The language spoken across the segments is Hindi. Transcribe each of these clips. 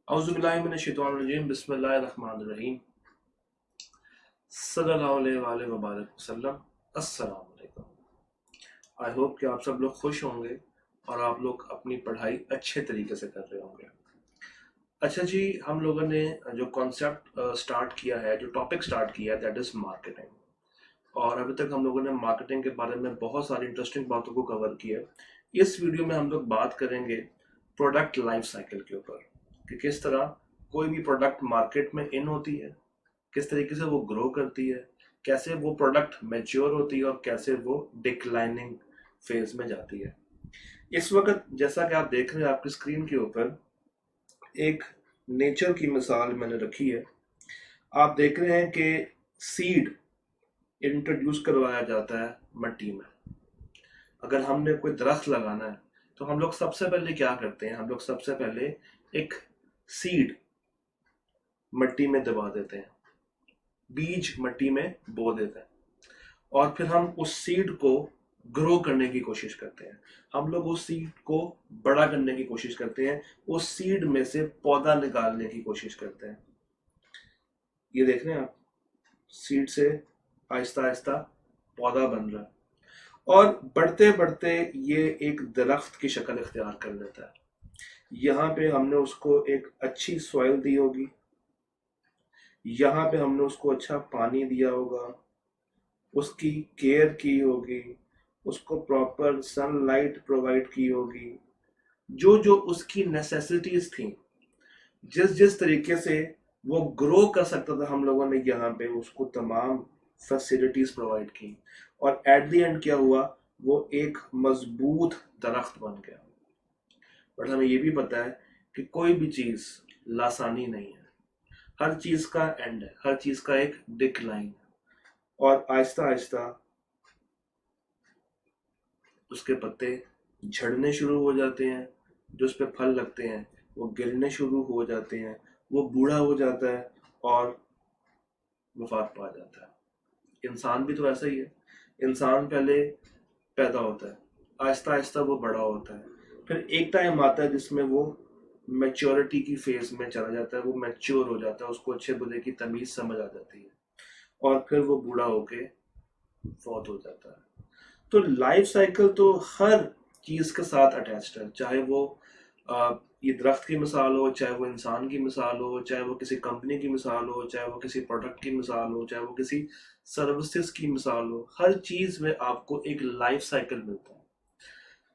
औज़ुबिल्लाहिमिनश्शैतानिर्रजीम बिस्मिल्लाहिर्रहमानिर्रहीम सल्लल्लाहु अलैहि वसल्लम अस्सलाम वालेकुम। आई होप कि आप सब लोग खुश होंगे और आप लोग अपनी पढ़ाई अच्छे तरीके से कर रहे होंगे। अच्छा जी, हम लोगों ने जो कॉन्सेप्ट स्टार्ट किया है, जो टॉपिक स्टार्ट किया है, दैट इज़ मार्केटिंग। और अभी तक हम लोगों ने मार्केटिंग के बारे में बहुत सारी इंटरेस्टिंग बातों को कवर किया। इस वीडियो में हम लोग बात करेंगे प्रोडक्ट लाइफ साइकिल के ऊपर कि किस तरह कोई भी प्रोडक्ट मार्केट में इन होती है, किस तरीके से वो ग्रो करती है, कैसे वो प्रोडक्ट मैच्योर होती है और कैसे वो डिक्लाइनिंग फेज में जाती है। इस वक्त जैसा कि आप देख रहे हैं आपकी स्क्रीन के ऊपर एक नेचर की मिसाल मैंने रखी है। आप देख रहे हैं कि सीड इंट्रोड्यूस करवाया जाता है मिट्टी में। अगर हमने कोई दरख्त लगाना है तो हम लोग सबसे पहले क्या करते हैं, हम लोग सबसे पहले एक सीड मिट्टी में दबा देते हैं, बीज मिट्टी में बो देते हैं और फिर हम उस सीड को ग्रो करने की कोशिश करते हैं। हम लोग उस सीड को बड़ा करने की कोशिश करते हैं, उस सीड में से पौधा निकालने की कोशिश करते हैं। ये देख रहे हैं आप, सीड से आहिस्ता आहिस्ता पौधा बन रहा है और बढ़ते बढ़ते ये एक दरख्त की शक्ल इख्तियार कर लेता है। यहाँ पे हमने उसको एक अच्छी सॉइल दी होगी, यहाँ पे हमने उसको अच्छा पानी दिया होगा, उसकी केयर की होगी, उसको प्रॉपर सनलाइट प्रोवाइड की होगी, जो जो उसकी नेसेसिटीज थी, जिस जिस तरीके से वो ग्रो कर सकता था, हम लोगों ने यहाँ पे उसको तमाम फैसिलिटीज प्रोवाइड की और एट द एंड क्या हुआ, वो एक मजबूत दरख्त बन गया। बट हमें ये भी पता है कि कोई भी चीज लासानी नहीं है, हर चीज का एंड है, हर चीज का एक डिक्लाइन है और आहिस्ता आहिस्ता उसके पत्ते झड़ने शुरू हो जाते हैं, जो उस पर फल लगते हैं वो गिरने शुरू हो जाते हैं, वो बूढ़ा हो जाता है और वफात पा जाता है। इंसान भी तो ऐसा ही है। इंसान पहले पैदा होता है, आहिस्ता आहिस्ता वो बड़ा होता है, फिर एक टाइम आता है जिसमें वो मैच्योरिटी की फेज में चला जाता है, वो मैच्योर हो जाता है, उसको अच्छे बुरे की तमीज समझ आ जाती है और फिर वो बूढ़ा होके फौत हो जाता है। तो लाइफ साइकिल तो हर चीज के साथ अटैच्ड है, चाहे वो ये दरख्त की मिसाल हो, चाहे वो इंसान की मिसाल हो, चाहे वो किसी कंपनी की मिसाल हो, चाहे वो किसी प्रोडक्ट की मिसाल हो, चाहे वो किसी सर्विसेज की मिसाल हो, हर चीज में आपको एक लाइफ साइकिल मिलता है।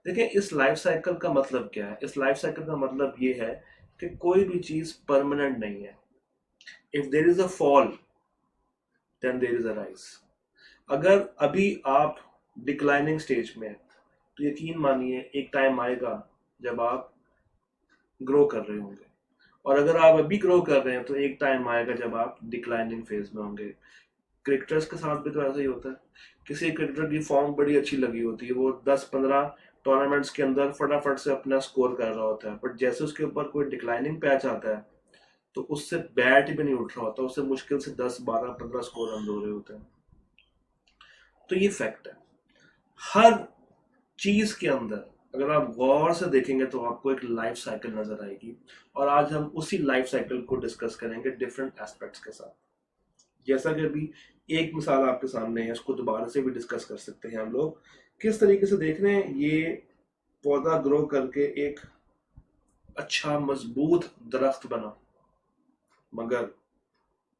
देखिए, इस लाइफ साइकिल का मतलब क्या है? इस लाइफ साइकिल का मतलब ये है कि कोई भी चीज परमानेंट नहीं है। If there is a fall then there is a rise. अगर अभी आप डिक्लाइनिंग स्टेज में है तो यकीन मानिए एक टाइम आएगा जब आप ग्रो कर रहे होंगे, और अगर आप अभी ग्रो कर रहे हैं तो एक टाइम आएगा जब आप डिक्लाइनिंग फेज में होंगे। क्रिकेटर्स के साथ भी तो ऐसा ही होता है। किसी क्रिकेटर की फॉर्म बड़ी अच्छी लगी होती है, वो 10-15 टूर्नामेंट्स के अंदर फटाफट से अपना स्कोर कर रहा होता है, बट जैसे उसके ऊपर कोई डिक्लाइनिंग पैच आता है तो उससे बैट भी नहीं उठ रहा होता, उससे मुश्किल से 10-12-15 स्कोर रन हो रहे होते हैं। तो ये फैक्ट है। हर चीज के अंदर अगर आप गौर से देखेंगे तो आपको एक लाइफ साइकिल नजर आएगी और आज हम उसी लाइफ साइकिल को डिस्कस करेंगे डिफरेंट एस्पेक्ट्स के साथ। जैसा कि अभी एक मिसाल आपके सामने है, इसको दोबारा से भी डिस्कस कर सकते हैं हम लोग। किस तरीके से देख रहे हैं, ये पौधा ग्रो करके एक अच्छा मजबूत दरख्त बना, मगर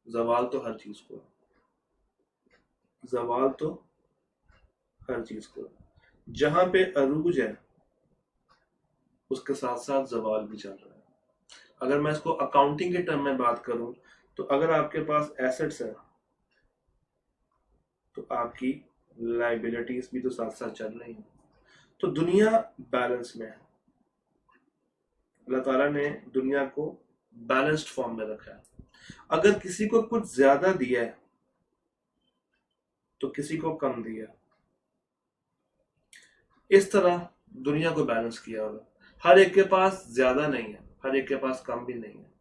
जवाल तो हर चीज को है। जवाल तो हर चीज को है। जहां पे अरूज है उसके साथ साथ जवाल भी चल रहा है। अगर मैं इसको अकाउंटिंग के टर्म में बात करूं तो अगर आपके पास एसेट्स है तो आपकी लाइबिलिटीज भी तो साथ साथ चल रही हैं। तो दुनिया बैलेंस में है। अल्लाह ताला ने दुनिया को बैलेंस्ड फॉर्म में रखा है। अगर किसी को कुछ ज्यादा दिया है तो किसी को कम दिया, इस तरह दुनिया को बैलेंस किया होगा। हर एक के पास ज्यादा नहीं है, हर एक के पास कम भी नहीं है।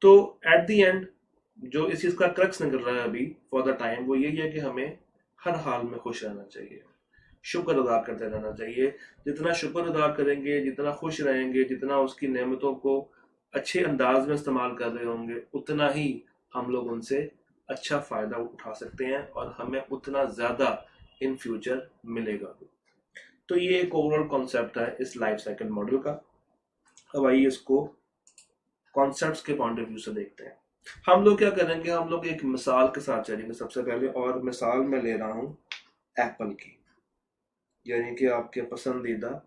तो एट द एंड जो इस चीज का क्रक्स निकल रहा है अभी फॉर द टाइम, वो यही है कि हमें हर हाल में खुश रहना चाहिए, शुक्र अदा करते रहना चाहिए। जितना शुक्र अदा करेंगे, जितना खुश रहेंगे, जितना उसकी नेमतों को अच्छे अंदाज में इस्तेमाल कर रहे होंगे, उतना ही हम लोग उनसे अच्छा फायदा उठा सकते हैं और हमें उतना ज्यादा इन फ्यूचर मिलेगा। तो ये एक ओवरऑल कॉन्सेप्ट है इस लाइफ साइकिल मॉडल का। अब आइए इसको कॉन्सेप्ट्स के पॉइंट ऑफ व्यू से देखते हैं। हम लोग क्या करेंगे, हम लोग एक मिसाल के साथ चलेंगे सबसे पहले, और मिसाल मैं ले रहा हूं एप्पल की, यानी कि आपके पसंदीदा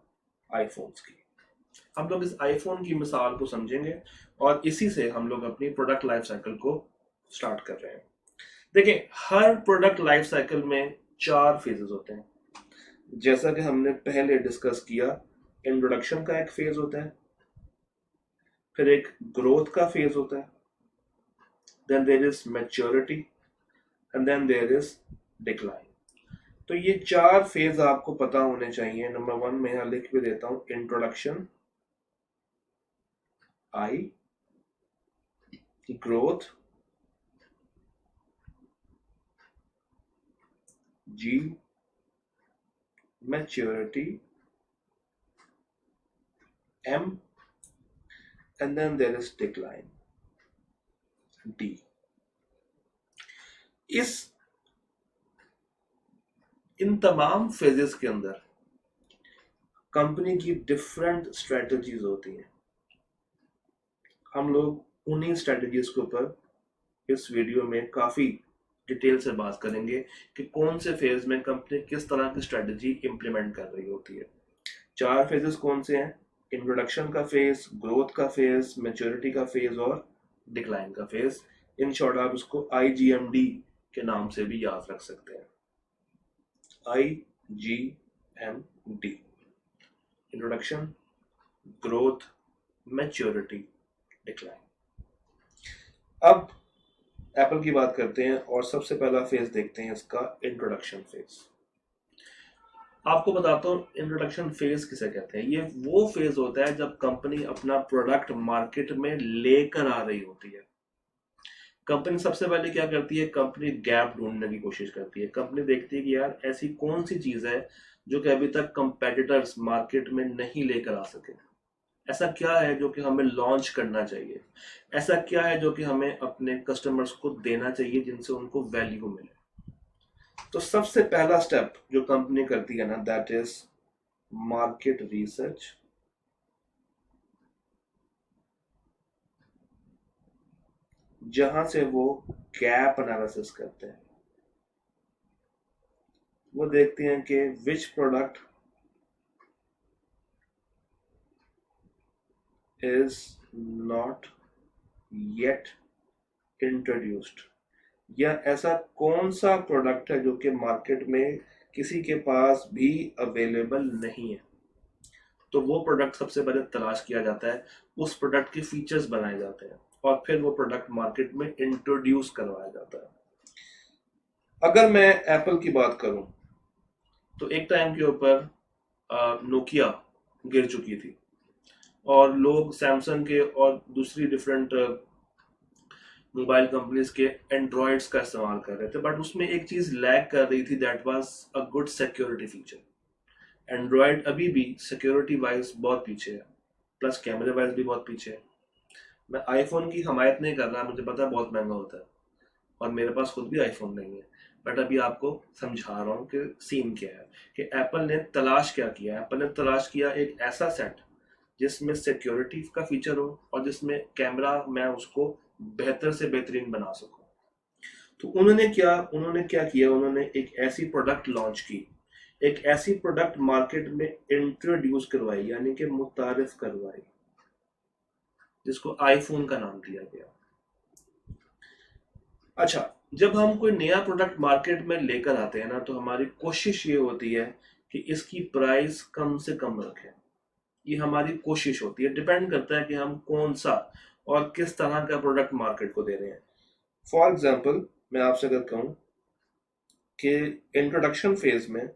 आईफोन्स की। हम लोग इस आईफोन की मिसाल को समझेंगे और इसी से हम लोग अपनी प्रोडक्ट लाइफ साइकिल को स्टार्ट कर रहे हैं। देखिए, हर प्रोडक्ट लाइफ साइकिल में 4 फेजेस होते हैं। जैसा कि हमने पहले डिस्कस किया, इंट्रोडक्शन का एक फेज होता है, फिर एक ग्रोथ का फेज होता है, then there is maturity and then there is decline. तो ये 4 फेज आपको पता होने चाहिए। नंबर 1 मैं यहां लिख भी देता हूं, introduction, I, growth, G, maturity, M, and then there is decline, D. इस इन तमाम फेजेस के अंदर कंपनी की डिफरेंट स्ट्रेटजीज होती हैं। हम लोग उन्हीं स्ट्रेटजीज के ऊपर इस वीडियो में काफी डिटेल से बात करेंगे कि कौन से फेज में कंपनी किस तरह की स्ट्रेटजी इंप्लीमेंट कर रही होती है। 4 फेजेस कौन से हैं? इंट्रोडक्शन का फेज, ग्रोथ का फेज, मैच्योरिटी का फेज और डिक्लाइन का फेज। इन शॉर्ट आप इसको IGMD के नाम से भी याद रख सकते हैं। IGMD: introduction, growth, maturity, decline. अब एप्पल की बात करते हैं और सबसे पहला फेज देखते हैं इसका, इंट्रोडक्शन फेज। आपको बताता हूँ इंट्रोडक्शन फेज किसे कहते हैं। ये वो फेज होता है जब कंपनी अपना प्रोडक्ट मार्केट में लेकर आ रही होती है। कंपनी सबसे पहले क्या करती है, कंपनी गैप ढूंढने की कोशिश करती है। कंपनी देखती है कि यार ऐसी कौन सी चीज है जो कि अभी तक कंपेटिटर्स मार्केट में नहीं लेकर आ सके। ऐसा क्या है जो कि हमें लॉन्च करना चाहिए, ऐसा क्या है जो कि हमें अपने कस्टमर्स को देना चाहिए जिनसे उनको वैल्यू मिले। तो सबसे पहला स्टेप जो कंपनी करती है ना, दैट इज मार्केट रिसर्च। जहां से वो गैप एनालिसिस करते हैं, वो देखते हैं कि which product is not yet introduced, या ऐसा कौन सा प्रोडक्ट है जो कि मार्केट में किसी के पास भी अवेलेबल नहीं है। तो वो प्रोडक्ट सबसे पहले तलाश किया जाता है, उस प्रोडक्ट के फीचर्स बनाए जाते हैं और फिर वो प्रोडक्ट मार्केट में इंट्रोड्यूस करवाया जाता है। अगर मैं एप्पल की बात करूं तो एक टाइम के ऊपर नोकिया गिर चुकी थी और लोग सैमसंग के और दूसरी डिफरेंट मोबाइल कंपनीज के एंड्रॉइड्स का इस्तेमाल कर रहे थे, बट उसमें एक चीज लैग कर रही थी, that was a good security feature. Android अभी भी सिक्योरिटी वाइज बहुत पीछे है, प्लस कैमरे वाइज भी बहुत पीछे है। मैं आईफोन की हमायत नहीं कर रहा, मुझे पता है बहुत महंगा होता है और मेरे पास खुद भी आईफोन नहीं है, बट अभी आपको समझा रहा हूँ कि सीन क्या है, कि एप्पल ने तलाश क्या किया। एप्पल ने तलाश किया एक ऐसा सेट जिसमें सिक्योरिटी का फीचर हो और जिसमें कैमरा मैं उसको बेहतर से बेहतरीन बना सकूं। तो उन्होंने क्या किया, उन्होंने एक ऐसी प्रोडक्ट लॉन्च की, एक ऐसी प्रोडक्ट मार्केट में इंट्रोड्यूस करवाई, यानी कि मुतारिफ करवाई, जिसको आईफोन का नाम दिया गया। अच्छा, जब हम कोई नया प्रोडक्ट मार्केट में लेकर आते हैं ना, तो हमारी कोशिश ये होती है कि इसकी प्राइस कम से कम रखें। ये हमारी कोशिश होती है, डिपेंड करता है कि हम कौन सा और किस तरह का प्रोडक्ट मार्केट को दे रहे हैं। फॉर एग्जाम्पल, मैं आपसे अगर कहूं कि इंट्रोडक्शन फेज में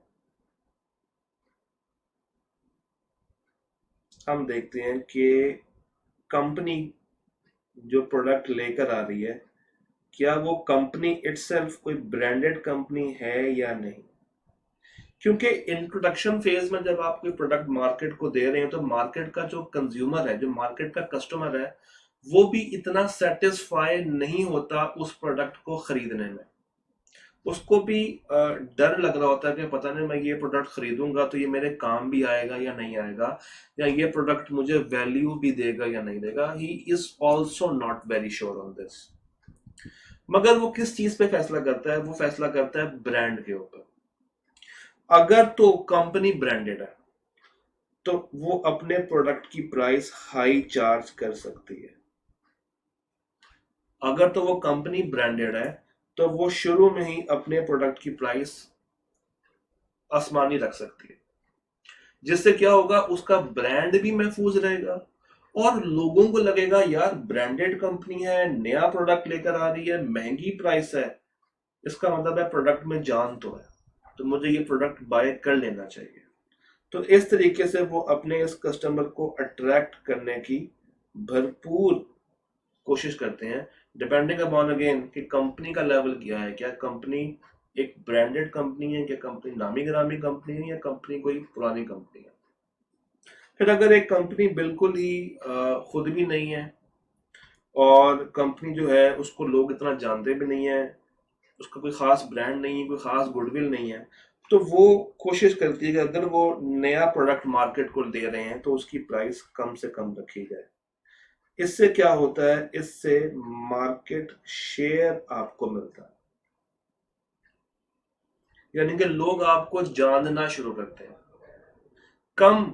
हम देखते हैं कि कंपनी जो प्रोडक्ट लेकर आ रही है, क्या वो कंपनी इटसेल्फ कोई ब्रांडेड कंपनी है या नहीं। क्योंकि इंट्रोडक्शन फेज में जब आप कोई प्रोडक्ट मार्केट को दे रहे हैं तो मार्केट का जो कंज्यूमर है, जो मार्केट का कस्टमर है, वो भी इतना सेटिस्फाई नहीं होता उस प्रोडक्ट को खरीदने में। उसको भी डर लग रहा होता है कि पता नहीं मैं ये प्रोडक्ट खरीदूंगा तो ये मेरे काम भी आएगा या नहीं आएगा, या ये प्रोडक्ट मुझे वैल्यू भी देगा या नहीं देगा। He is also not very sure on this. मगर वो किस चीज पे फैसला करता है? वो फैसला करता है ब्रांड के ऊपर। अगर तो कंपनी ब्रांडेड है तो वो अपने प्रोडक्ट की प्राइस हाई चार्ज कर सकती है। अगर तो वो कंपनी ब्रांडेड है तो वो शुरू में ही अपने प्रोडक्ट की प्राइस आसमानी रख सकती है, जिससे क्या होगा, उसका ब्रांड भी महफूज रहेगा और लोगों को लगेगा यार ब्रांडेड कंपनी है, नया प्रोडक्ट लेकर आ रही है, महंगी प्राइस है, इसका मतलब है प्रोडक्ट में जान तो है, तो मुझे ये प्रोडक्ट बाय कर लेना चाहिए। तो इस तरीके से वो अपने इस कस्टमर को अट्रैक्ट करने की भरपूर कोशिश करते हैं, डिपेंडिंग अपॉन अगेन कि कंपनी का लेवल क्या है। क्या कंपनी एक ब्रांडेड कंपनी है, क्या कंपनी नामी गिरामी कंपनी है, या कंपनी कोई पुरानी कंपनी है। फिर अगर एक कंपनी बिल्कुल ही खुद भी नहीं है और कंपनी जो है उसको लोग इतना जानते भी नहीं है, उसका कोई खास ब्रांड नहीं है, कोई खास गुडविल नहीं है, तो वो कोशिश करती है कि अगर वो नया प्रोडक्ट मार्केट को दे रहे हैं तो उसकी प्राइस कम से कम रखी जाए। इससे क्या होता है? इससे मार्केट शेयर आपको मिलता है, यानी कि लोग आपको जानना शुरू करते हैं। कम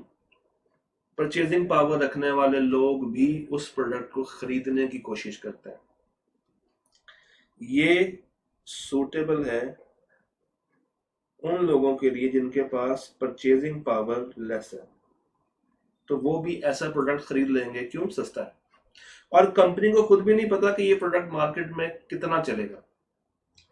परचेजिंग पावर रखने वाले लोग भी उस प्रोडक्ट को खरीदने की कोशिश करते हैं। ये सूटेबल है उन लोगों के लिए जिनके पास परचेजिंग पावर लेस है, तो वो भी ऐसा प्रोडक्ट खरीद लेंगे। क्यों? सस्ता है। और कंपनी को खुद भी नहीं पता कि ये प्रोडक्ट मार्केट में कितना चलेगा,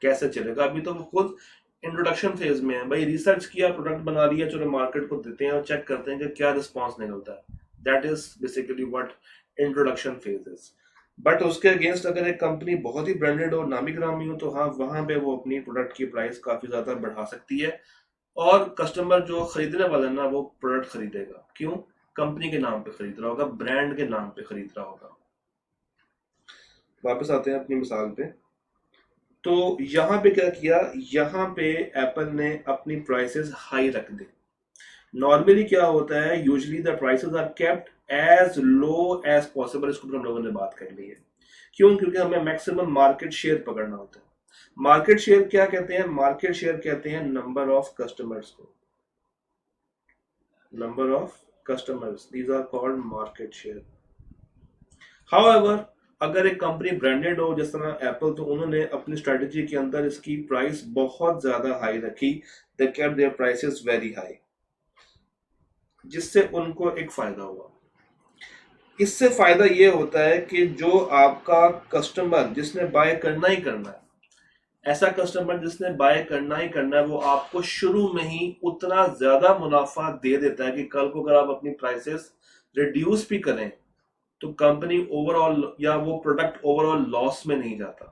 कैसे चलेगा। अभी तो वो खुद इंट्रोडक्शन फेज में है। भाई रिसर्च किया, प्रोडक्ट बना लिया, चलो मार्केट को देते हैं और चेक करते हैं कि क्या रिस्पॉन्स निकलता है। That is basically what introduction phase is. But उसके अगेंस्ट अगर एक कंपनी बहुत ही ब्रांडेड और नामी गिरामी हो तो हाँ, वहां पे वो अपनी प्रोडक्ट की प्राइस काफी ज्यादा बढ़ा सकती है और कस्टमर जो खरीदने वाला है ना, वो प्रोडक्ट खरीदेगा। क्यों? कंपनी के नाम पे खरीद रहा होगा, ब्रांड के नाम पे खरीद रहा होगा। वापस आते हैं अपनी मिसाल पे। तो यहाँ पे क्या किया, यहाँ पे एप्पल ने अपनी प्राइसेस हाई रख दी। नॉर्मली क्या होता है, usually the prices are kept as low as possible. इसको हम लोगों ने बात कर ली है। क्यों? क्योंकि हमें मैक्सिमम मार्केट शेयर पकड़ना होता है। मार्केट शेयर क्या कहते हैं? मार्केट शेयर कहते हैं नंबर ऑफ कस्टमर्स को। Number of customers, these are called market share. However अगर एक कंपनी ब्रांडेड हो जिस तरह एप्पल, तो उन्होंने अपनी स्ट्रेटेजी के अंदर इसकी प्राइस बहुत ज्यादा हाई रखी। They kept their prices very high, जिससे उनको एक फायदा हुआ। इससे फायदा ये होता है कि जो आपका कस्टमर जिसने बाय करना ही करना है, ऐसा कस्टमर जिसने बाय करना ही करना है, वो आपको शुरू में ही उतना ज्यादा मुनाफा दे देता है कि कल को अगर आप अपनी प्राइसेस रिड्यूस भी करें तो कंपनी ओवरऑल या वो प्रोडक्ट ओवरऑल लॉस में नहीं जाता।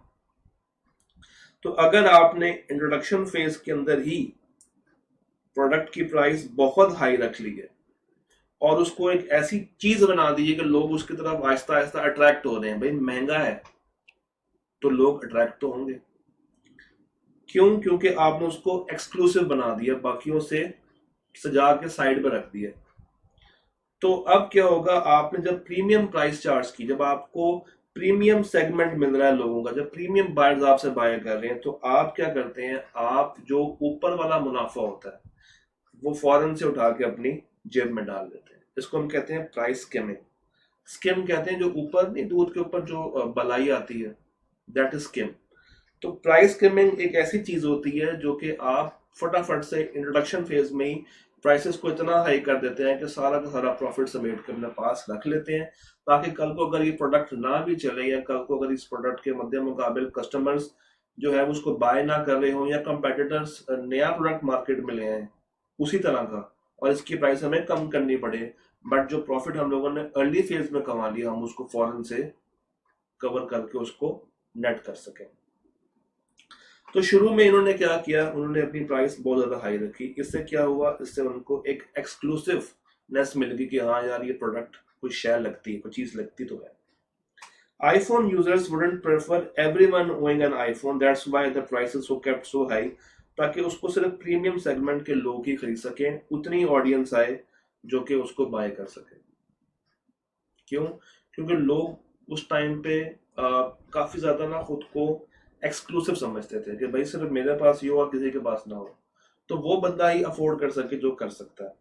तो अगर आपने इंट्रोडक्शन फेज के अंदर ही प्रोडक्ट की प्राइस बहुत हाई रख ली है और उसको एक ऐसी चीज बना दी है कि लोग उसकी तरफ आहिस्ता आहिस्ता अट्रैक्ट हो रहे हैं, भाई महंगा है तो लोग अट्रैक्ट तो होंगे। क्यों? क्योंकि आपने उसको एक्सक्लूसिव बना दिया, बाकियों से सजा के साइड पर रख दिया। तो अब क्या होगा, आपने जब प्रीमियम प्राइस चार्ज की, जब आपको प्रीमियम सेगमेंट मिल रहा है लोगों का, जब प्रीमियम बायर्स आपसे बाय कर रहे हैं, तो आप क्या करते हैं, आप जो ऊपर वाला मुनाफा होता है वो फौरन से उठा के अपनी जेब में डाल देते हैं। इसको हम कहते हैं प्राइस स्किमिंग। स्किम कहते हैं जो ऊपर नहीं, दूध के ऊपर जो बलाई आती है, दैट इज स्किम। तो प्राइस स्किमिंग एक ऐसी चीज होती है जो कि आप फटाफट से इंट्रोडक्शन फेज में ही प्राइसेस को इतना हाई कर देते हैं कि सारा का सारा प्रॉफिट समेट के अपने पास रख लेते हैं, ताकि कल को अगर ये प्रोडक्ट ना भी चले या कल को अगर इस प्रोडक्ट के मध्य मुकाबले कस्टमर्स जो है उसको बाय ना कर रहे हो या कंपेटिटर्स नया प्रोडक्ट मार्केट में ले आए उसी तरह का और इसकी प्राइस हमें कम करनी पड़े, बट जो प्रॉफिट हम लोगों ने अर्ली फेज में कमा लिया हम उसको फौरन से कवर करके उसको नेट कर सकें। तो शुरू में इन्होंने क्या किया, उन्होंने अपनी प्राइस बहुत ज्यादा हाई रखी। इससे क्या हुआ, इससे उनको एक एक्सक्लूसिवनेस मिल गई कि हाँ यार ये प्रोडक्ट कोई शेयर लगती है, कोई चीज लगती तो है। iPhone users wouldn't prefer everyone owning an iPhone, that's why the prices were kept so high, ताकि उसको सिर्फ प्रीमियम सेगमेंट के लोग ही खरीद सकें, उतनी ऑडियंस आए जो कि उसको बाय कर सके। क्यों? क्योंकि लोग उस टाइम पे काफी ज्यादा ना खुद को एक्सक्लूसिव समझते थे कि भाई सिर्फ मेरे पास ये हो और किसी के पास ना हो, तो वो बंदा ही अफोर्ड कर सके जो कर सकता है।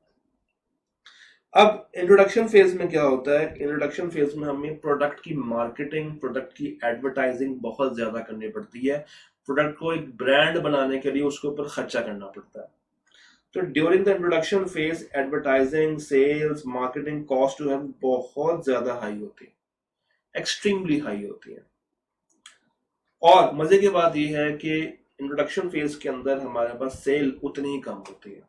अब इंट्रोडक्शन फेज में क्या होता है, इंट्रोडक्शन फेज में हमें प्रोडक्ट की मार्केटिंग, प्रोडक्ट की एडवर्टाइजिंग बहुत ज्यादा करनी पड़ती है। प्रोडक्ट को एक ब्रांड बनाने के लिए उसके ऊपर खर्चा करना पड़ता है। तो during the introduction phase advertising, sales, marketing cost जो है बहुत ज्यादा हाई होती है, एक्सट्रीमली हाई होती है। और मजे की बात यह है कि इंट्रोडक्शन फेज के अंदर हमारे पास सेल उतनी ही कम होती है,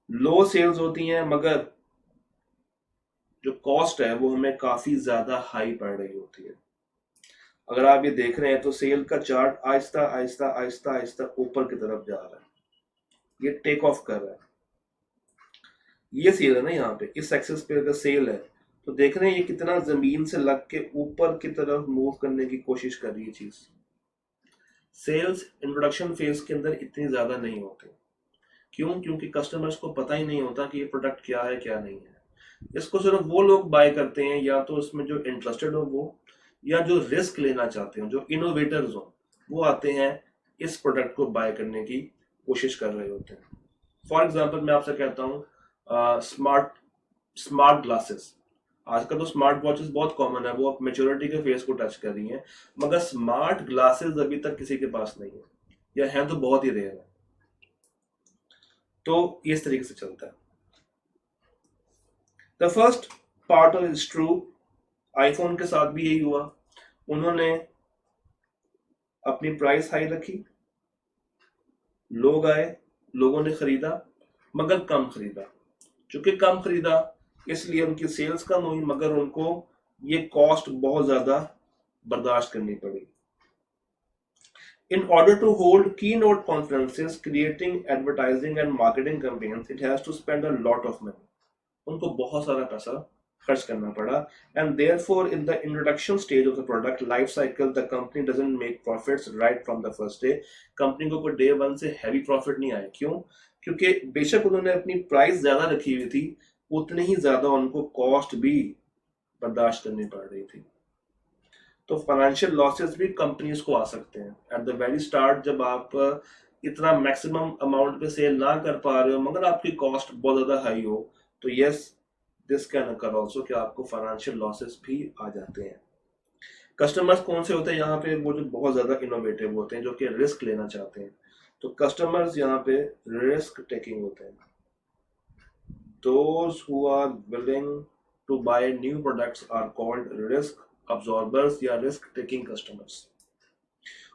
लो सेल्स होती हैं, मगर जो कॉस्ट है वो हमें काफी ज्यादा हाई पड़ रही होती है। अगर आप ये देख रहे हैं तो सेल का चार्ट आहिस्ता आहिस्ता आहिस्ता आहिस्ता ऊपर की तरफ जा रहा है, ये टेक ऑफ कर रहा है। ये सेल है ना, यहाँ पे इस एक्सेस पे अगर सेल है तो देख रहे हैं ये कितना जमीन से लग के ऊपर की तरफ मूव करने की कोशिश कर रही है चीज। सेल्स इंट्रोडक्शन फेज के अंदर इतनी ज्यादा नहीं होते। क्यों? क्योंकि कस्टमर्स को पता ही नहीं होता कि ये प्रोडक्ट क्या है क्या नहीं है। इसको सिर्फ वो लोग बाय करते हैं या तो इसमें जो इंटरेस्टेड हो वो, या जो रिस्क लेना चाहते हो, जो इनोवेटर्स हो, वो आते हैं इस प्रोडक्ट को बाय करने की कोशिश कर रहे होते हैं। फॉर एग्जाम्पल मैं आपसे कहता हूँ स्मार्ट स्मार्ट ग्लासेस। आजकल तो स्मार्ट वॉचेस बहुत कॉमन है, वो अब मेच्योरिटी के फेस को टच कर रही हैं, मगर स्मार्ट ग्लासेस अभी तक किसी के पास नहीं है, या है तो बहुत ही रेयर है। तो इस तरीके से चलता है। The first part is true, iPhone के साथ भी यही हुआ। उन्होंने अपनी प्राइस हाई रखी, लोग आए, लोगों ने खरीदा, मगर कम खरीदा। चूंकि कम खरीदा इसलिए उनकी सेल्स कम हुई, मगर उनको ये कॉस्ट बहुत ज्यादा बर्दाश्त करनी पड़ी। In order to hold keynote conferences, creating advertising and marketing campaigns, it has to spend a lot of money. उनको बहुत सारा पैसा खर्च करना पड़ा, and therefore in the introduction stage of the product life cycle the company doesn't make profits right from the first day. Company को कोई डे वन से हैवी प्रॉफिट नहीं आया। क्यों? क्योंकि बेशक उन्होंने अपनी प्राइस ज्यादा रखी हुई थी, उतनी ही ज्यादा उनको कॉस्ट भी बर्दाश्त करनी पड़ रही थी। तो फाइनेंशियल लॉसेस भी कंपनीज को आ सकते हैं एट द वेरी स्टार्ट, जब आप इतना मैक्सिमम अमाउंट पे सेल ना कर पा रहे हो मगर आपकी कॉस्ट बहुत ज्यादा हाई हो, तो yes this can occur also कि आपको फाइनेंशियल लॉसेस भी आ जाते हैं। कस्टमर्स कौन से होते हैं यहाँ पे? वो जो बहुत ज्यादा इनोवेटिव होते हैं, जो कि रिस्क लेना चाहते हैं। तो कस्टमर्स यहाँ पे रिस्क टेकिंग होते हैं। Those who are willing to buy new products are called risk absorbers या risk taking customers।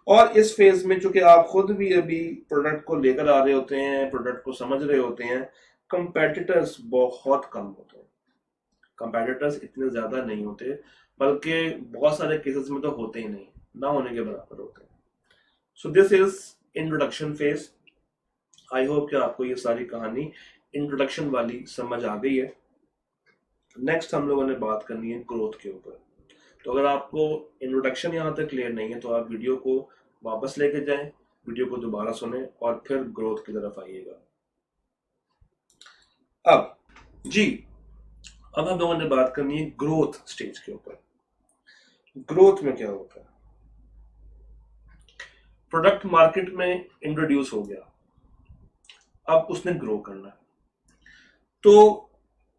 और इस फेज में चूंकि आप खुद भी अभी प्रोडक्ट को लेकर आ रहे होते हैं, प्रोडक्ट को समझ रहे होते हैं, कंपेटिटर्स बहुत कम होते हैं। कंपेटिटर्स इतने ज्यादा नहीं होते, बल्कि बहुत सारे केसेस में तो होते ही नहीं, ना होने के बराबर होते हैं। So this is introduction phase. I hope कि आपको ये सारी कहानी इंट्रोडक्शन वाली समझ आ गई है। नेक्स्ट हम लोगों ने बात करनी है ग्रोथ के ऊपर। तो अगर आपको इंट्रोडक्शन यहाँ तक क्लियर नहीं है तो आप वीडियो को वापस लेके जाएं, वीडियो को दोबारा सुने और फिर ग्रोथ की तरफ आइएगा। अब जी, अब हम लोगों ने बात करनी है ग्रोथ स्टेज के ऊपर। ग्रोथ में क्या होता है? प्रोडक्ट मार्केट में इंट्रोड्यूस हो गया, अब उसने ग्रो करना है। तो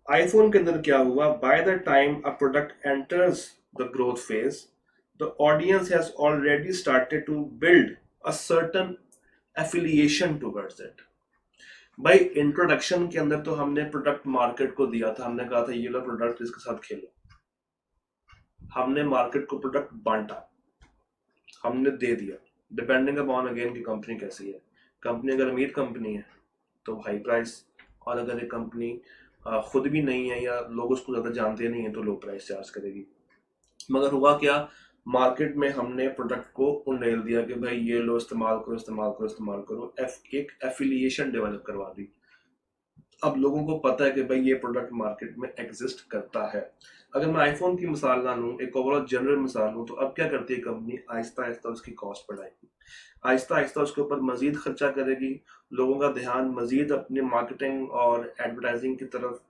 आईफोन के अंदर क्या हुआ, by the time a product enters the growth phase the audience has already started to build a certain affiliation towards it. भाई इंट्रोडक्शन के अंदर तो हमने प्रोडक्ट मार्केट को दिया था, हमने कहा था ये लो प्रोडक्ट, इसके साथ खेलो। हमने मार्केट को प्रोडक्ट बांटा, हमने दे दिया, डिपेंडिंग अपॉन अगेन की कंपनी कैसी है। कंपनी अगर अमीर कंपनी है तो हाई प्राइस, और अगर एक कंपनी खुद भी नहीं है या लोग उसको ज्यादा जानते नहीं है तो लो प्राइस चार्ज करेगी। मगर हुआ क्या, मार्केट में हमने प्रोडक्ट को उंडेल दिया कि भाई ये लो, इस्तेमाल करो इस्तेमाल करो इस्तेमाल करो, एक एफिलिएशन डेवलप करवा दी। अब लोगों को पता है कि भाई ये प्रोडक्ट मार्केट में एग्जिस्ट करता है। अगर मैं आईफोन की मिसाल ना लूँ, एक ओवरऑल जनरल मिसाल लूँ, तो अब क्या करती है कंपनी, आहिस्ता आहिस्ता उसकी कॉस्ट बढ़ाएगी, आहिस्ता आहिस्ता उसके ऊपर मजीद खर्चा करेगी, लोगों का ध्यान मजीद अपने मार्केटिंग और एडवर्टाइजिंग की तरफ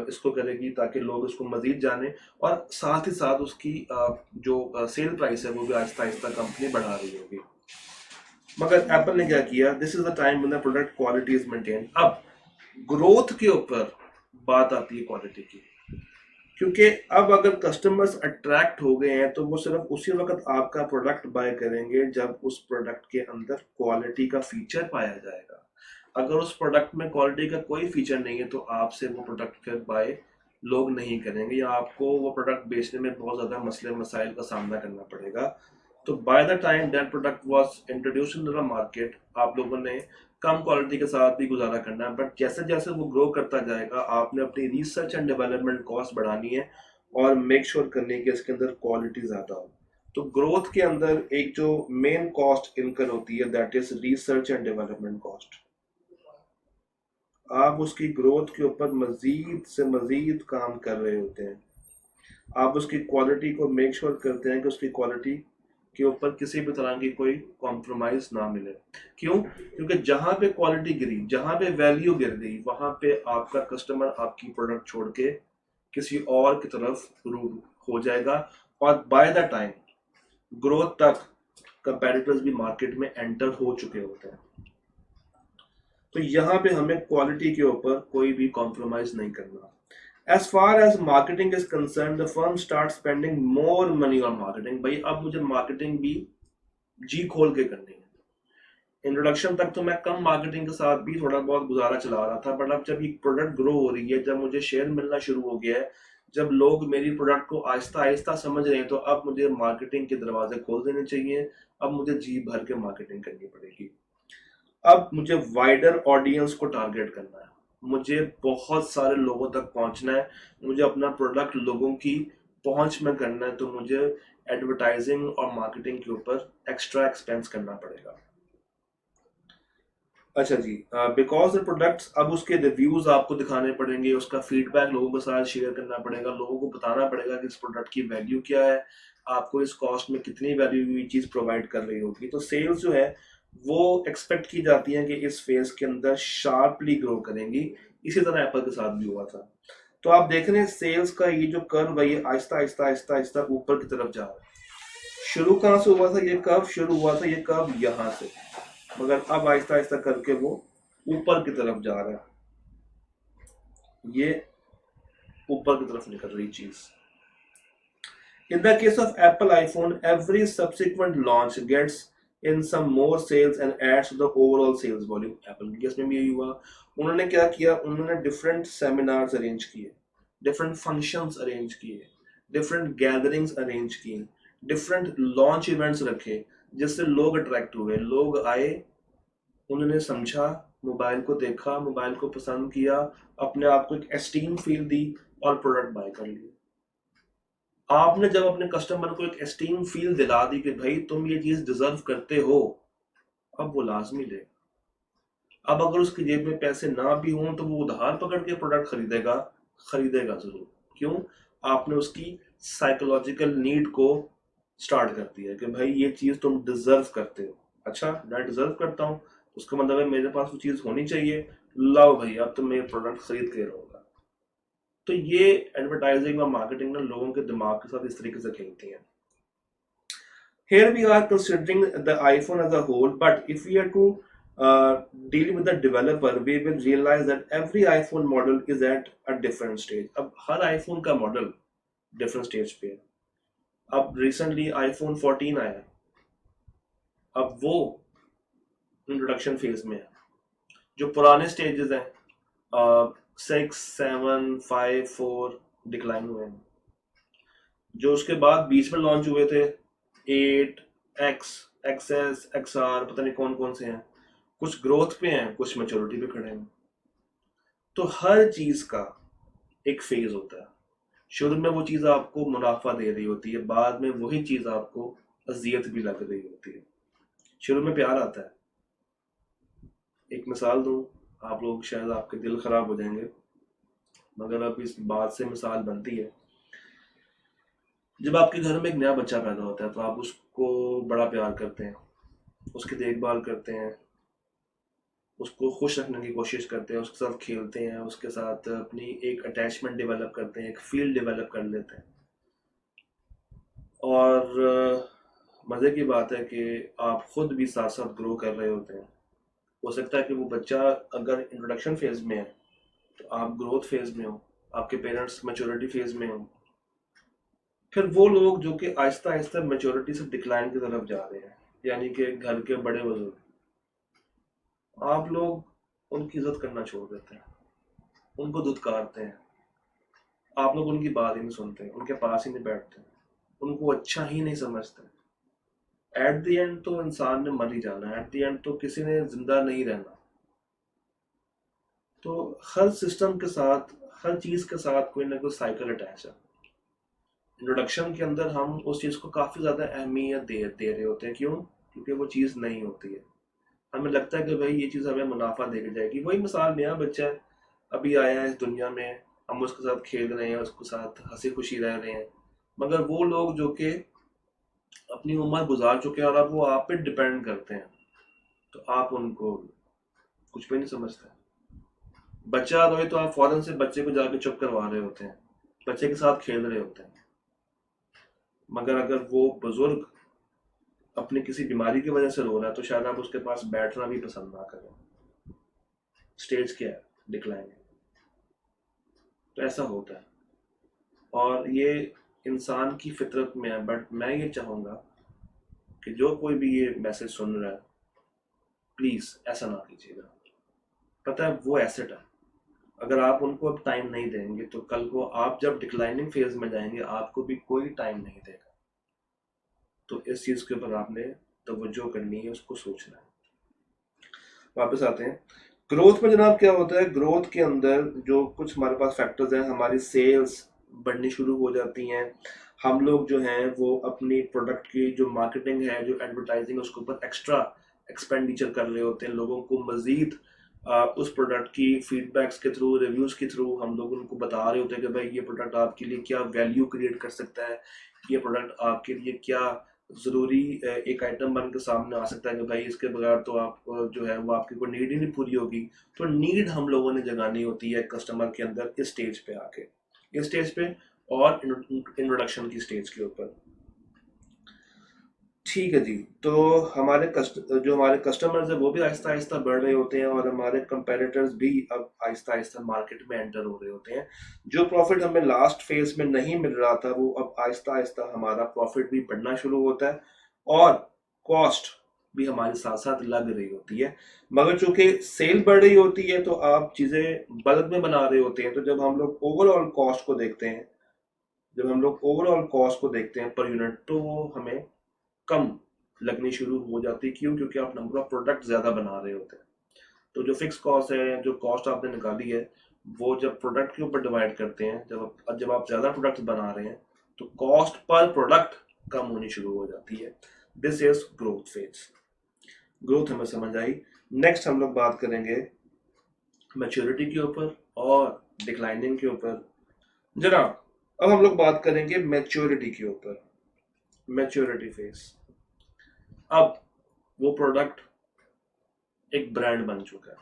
इसको करेगी ताकि लोग उसको मजीद जाने, और साथ ही साथ उसकी जो सेल प्राइस है वो भी आहिस्ता आहिस्ता कंपनी बढ़ा रही होगी। मगर एप्पल ने क्या किया, this is the time when the product quality is maintain. अब ग्रोथ के ऊपर बात आती है क्वालिटी की, क्योंकि अब अगर कस्टमर्स अट्रैक्ट हो गए हैं तो वो सिर्फ उसी वक्त आपका प्रोडक्ट बाय करेंगे जब उस प्रोडक्ट के अंदर क्वालिटी का फीचर पाया जाएगा। अगर उस प्रोडक्ट में क्वालिटी का कोई फीचर नहीं है तो आपसे वो प्रोडक्ट फिर बाय लोग नहीं करेंगे, या आपको वो प्रोडक्ट बेचने में बहुत ज़्यादा मसले मसाइल का सामना करना पड़ेगा। तो bye the time that product was introduced in the market, आप लोगों ने कम क्वालिटी के साथ भी गुजारा करना है, बट जैसे जैसे वो ग्रो करता जाएगा आपने अपनी रिसर्च एंड डेवलपमेंट कॉस्ट बढ़ानी है और मेक श्योर करनी है कि इसके अंदर क्वालिटी ज़्यादा हो। तो ग्रोथ के अंदर एक जो मेन कॉस्ट इनकर होती है that is research and development cost. आप उसकी ग्रोथ के ऊपर मजीद से मजीद काम कर रहे होते हैं, आप उसकी क्वालिटी को मेक श्योर करते हैं कि उसकी क्वालिटी के ऊपर किसी भी तरह की कोई कॉम्प्रोमाइज ना मिले। क्यों? क्योंकि जहां पे क्वालिटी गिरी, जहां पे वैल्यू गिर गई, वहां पे आपका कस्टमर आपकी प्रोडक्ट छोड़ के किसी और की तरफ रूट हो जाएगा, और बाय द टाइम ग्रोथ तक कंपेटिटर्स भी मार्केट में एंटर हो चुके होते हैं। तो यहाँ पे हमें क्वालिटी के ऊपर कोई भी कॉम्प्रोमाइज नहीं करना। As far as marketing is concerned, the firm starts spending more money on marketing। भाई अब मुझे मार्केटिंग भी जी खोल के करनी है। इंट्रोडक्शन तक तो मैं कम मार्केटिंग के साथ भी थोड़ा बहुत गुजारा चला रहा था, बट अब जब ये प्रोडक्ट ग्रो हो रही है, जब मुझे शेयर मिलना शुरू हो गया है, जब लोग मेरी प्रोडक्ट को आहिस्ता आहिस्ता समझ रहे हैं, तो अब मुझे मार्केटिंग के दरवाजे खोल देने चाहिए। अब मुझे जी भर के मार्केटिंग करनी पड़ेगी। अब मुझे वाइडर ऑडियंस को टारगेट करना है, मुझे बहुत सारे लोगों तक पहुंचना है, मुझे अपना प्रोडक्ट लोगों की पहुंच में करना है, तो मुझे एडवर्टाइजिंग और मार्केटिंग के ऊपर एक्स्ट्रा एक्सपेंस करना पड़ेगा। अच्छा जी, बिकॉज द प्रोडक्ट्स, अब उसके रिव्यूज आपको दिखाने पड़ेंगे, उसका फीडबैक लोगों के साथ शेयर करना पड़ेगा, लोगों को बताना पड़ेगा कि इस प्रोडक्ट की वैल्यू क्या है, आपको इस कॉस्ट में कितनी वैल्यू हुई चीज प्रोवाइड कर रही होगी। तो सेल्स जो है वो एक्सपेक्ट की जाती है कि इस फेज के अंदर शार्पली ग्रो करेंगी। इसी तरह एप्पल के साथ भी हुआ था। तो आप देख रहे हैं सेल्स का ये जो कर्व है, ये आहिस्ता आहिस्ता आहिस्ता आहिस्ता ऊपर की तरफ जा रहा है। शुरू कहाँ से हुआ था ये कर्व? शुरू हुआ था ये कर्व यहाँ से, मगर अब आहिस्ता आहिस्ता करके वो ऊपर की तरफ जा रहा है, ये ऊपर की तरफ निकल रही चीज। In the case of Apple iPhone, every subsequent launch gets in some more sales and adds to the overall sales volume। Apple के केस में भी यही हुआ। उन्होंने क्या किया, उन्होंने डिफरेंट सेमिनार्स अरेंज किए, डिफरेंट फंक्शंस अरेंज किए, डिफरेंट गैदरिंग्स अरेंज की, डिफरेंट लॉन्च इवेंट्स रखे, जिससे लोग अट्रैक्ट हुए, लोग आए, उन्होंने समझा, मोबाइल को देखा, मोबाइल को पसंद किया, अपने आप को एक एस्टीम फील दी और प्रोडक्ट बाय कर लिया। आपने जब अपने कस्टमर को एक एस्टीम फील दिला दी कि भाई तुम ये चीज डिजर्व करते हो, अब वो लाजमी ले। अब अगर उसकी जेब में पैसे ना भी हों तो वो उधार पकड़ के प्रोडक्ट खरीदेगा, खरीदेगा जरूर। क्यों? आपने उसकी साइकोलॉजिकल नीड को स्टार्ट कर दिया कि भाई ये चीज तुम डिजर्व करते हो। अच्छा, मैं डिजर्व करता हूँ, उसका मतलब है मेरे पास वो चीज होनी चाहिए, लाओ भाई अब तुम ये प्रोडक्ट खरीद के रहोगा। तो ये एडवर्टाइजिंग और मार्केटिंग ना लोगों के दिमाग के साथ इस तरीके से खेलती है। Here we are considering the iPhone as a whole, but if we are to deal with the developer, we will realize that every iPhone model is at a different stage। अब हर iPhone का मॉडल डिफरेंट स्टेज पे है। अब रिसेंटली iPhone 14 आया, अब वो इंट्रोडक्शन फेज में है। जो पुराने स्टेजेस हैं 6, 7, 5, 4 डिक्लाइन हुए हैं। जो उसके बाद बीच में लॉन्च हुए थे 8, X, XS, XR, पता नहीं कौन कौन से हैं, कुछ ग्रोथ पे हैं, कुछ मैच्योरिटी पे खड़े हैं। तो हर चीज का एक फेज होता है। शुरू में वो चीज़ आपको मुनाफा दे रही होती है, बाद में वही चीज़ आपको अजियत भी लग रही होती है। शुरू में प्यार आता है। एक मिसाल दूं, आप लोग शायद आपके दिल खराब हो जाएंगे, मगर अब इस बात से मिसाल बनती है। जब आपके घर में एक नया बच्चा पैदा होता है तो आप उसको बड़ा प्यार करते हैं, उसकी देखभाल करते हैं, उसको खुश रखने की कोशिश करते हैं, उसके साथ खेलते हैं, उसके साथ अपनी एक अटैचमेंट डेवलप करते हैं, एक फील डेवलप कर लेते हैं। और मज़े की बात है कि आप खुद भी साथ साथ ग्रो कर रहे होते हैं। हो सकता है कि वो बच्चा अगर इंट्रोडक्शन फेज में है तो आप ग्रोथ फेज में हो, आपके पेरेंट्स मैच्योरिटी फेज में हो। फिर वो लोग जो कि आहिस्ता आहिस्ता मैच्योरिटी से डिक्लाइन की तरफ जा रहे हैं, यानी कि घर के बड़े बुजुर्ग, आप लोग उनकी इज्जत करना छोड़ देते हैं, उनको धुतकारते हैं, आप लोग उनकी बात ही नहीं सुनते, उनके पास ही नहीं बैठते, उनको अच्छा ही नहीं समझते। एट द एंड तो इंसान ने मर ही जाना है, एट द एंड तो किसी ने जिंदा नहीं रहना। तो हर सिस्टम के साथ, हर चीज के साथ कोई ना कोई साइकिल अटैच है। इंट्रोडक्शन के अंदर हम उस चीज को काफी ज्यादा अहमियत दे रहे होते हैं। क्यों? क्योंकि वो चीज नहीं होती है। हमें लगता है कि भाई ये चीज हमें मुनाफा दे के जाएगी। वही मिसाल, नया बच्चा है, अभी आया है इस दुनिया में, हम उसके साथ खेल रहे हैं, उसके साथ हंसी खुशी रह रहे हैं, मगर वो लोग जो कि अपनी उम्र गुजार चुके हैं और अब वो आप पे डिपेंड करते हैं, तो आप उनको कुछ भी नहीं समझते। बच्चा रोए तो आप फौरन से बच्चे को जाके चुप करवा रहे होते हैं, बच्चे के साथ खेल रहे होते हैं। मगर अगर वो बुजुर्ग अपनी किसी बीमारी की वजह से रो रहा है तो शायद आप उसके पास बैठना भी पसंद ना करें। स्टेज क्या है? डिक्लाइन। तो ऐसा होता है और ये इंसान की फितरत में है। बट मैं ये चाहूंगा कि जो कोई भी ये मैसेज सुन रहा है, प्लीज ऐसा ना कीजिएगा। पता है, वो एसेट है। अगर आप उनको अब टाइम नहीं देंगे तो कल को आप जब डिक्लाइनिंग फेज में जाएंगे आपको भी कोई टाइम नहीं देगा। तो इस चीज के ऊपर आपने तवज्जो करनी है, उसको सोचना है। वापस आते हैं ग्रोथ में। जनाब क्या होता है, ग्रोथ के अंदर जो कुछ हमारे पास फैक्टर्स हैं, हमारी सेल्स बढ़नी शुरू हो जाती हैं। हम लोग जो हैं वो अपनी प्रोडक्ट की जो मार्केटिंग है, जो एडवर्टाइजिंग, उसके ऊपर एक्स्ट्रा एक्सपेंडिचर कर रहे होते हैं। लोगों को मजीद उस प्रोडक्ट की फीडबैक्स के थ्रू, रिव्यूज के थ्रू हम लोग उनको बता रहे होते हैं कि भाई ये प्रोडक्ट आपके लिए क्या वैल्यू क्रिएट कर सकता है, ये प्रोडक्ट आपके लिए क्या ज़रूरी एक आइटम बन के सामने आ सकता है कि भाई इसके बगैर तो आप जो है वो आपकी कोई नीड ही नहीं पूरी होगी। तो नीड हम लोगों ने जगानी होती है कस्टमर के अंदर, इस स्टेज पे आके, इस स्टेज पे और इंट्रोडक्शन की स्टेज के ऊपर। ठीक है जी। तो जो हमारे कस्टमर्स है वो भी आहिस्ता आहिस्ता बढ़ रहे होते हैं और हमारे कंपेरेटर्स भी अब आहिस्ता आहिस्ता मार्केट में एंटर हो रहे होते हैं। जो प्रॉफिट हमें लास्ट फेज में नहीं मिल रहा था वो अब आहिस्ता आहिस्ता हमारा प्रॉफिट भी बढ़ना शुरू होता है और कॉस्ट भी हमारे साथ साथ लग रही होती है। मगर चूंकि सेल बढ़ रही होती है तो आप चीजें बल्क में बना रहे होते हैं। तो जब हम लोग ओवरऑल कॉस्ट को देखते हैं, पर यूनिट, तो वो हमें कम लगनी शुरू हो जाती है। क्यों? क्योंकि आप नंबर ऑफ प्रोडक्ट ज्यादा बना रहे होते हैं। तो जो फिक्स कॉस्ट है, जो कॉस्ट आपने निकाली है, वो जब प्रोडक्ट के ऊपर डिवाइड करते हैं, जब आप ज्यादा प्रोडक्ट बना रहे हैं तो कॉस्ट पर प्रोडक्ट कम होनी शुरू हो जाती है। This is growth phase. Growth हमें समझ आई। नेक्स्ट हम लोग बात करेंगे मैच्योरिटी के ऊपर और डिक्लाइनिंग के ऊपर। जनाब अब हम लोग बात करेंगे मैच्योरिटी के ऊपर। Maturity phase. अब वो प्रोडक्ट एक ब्रांड बन चुका है,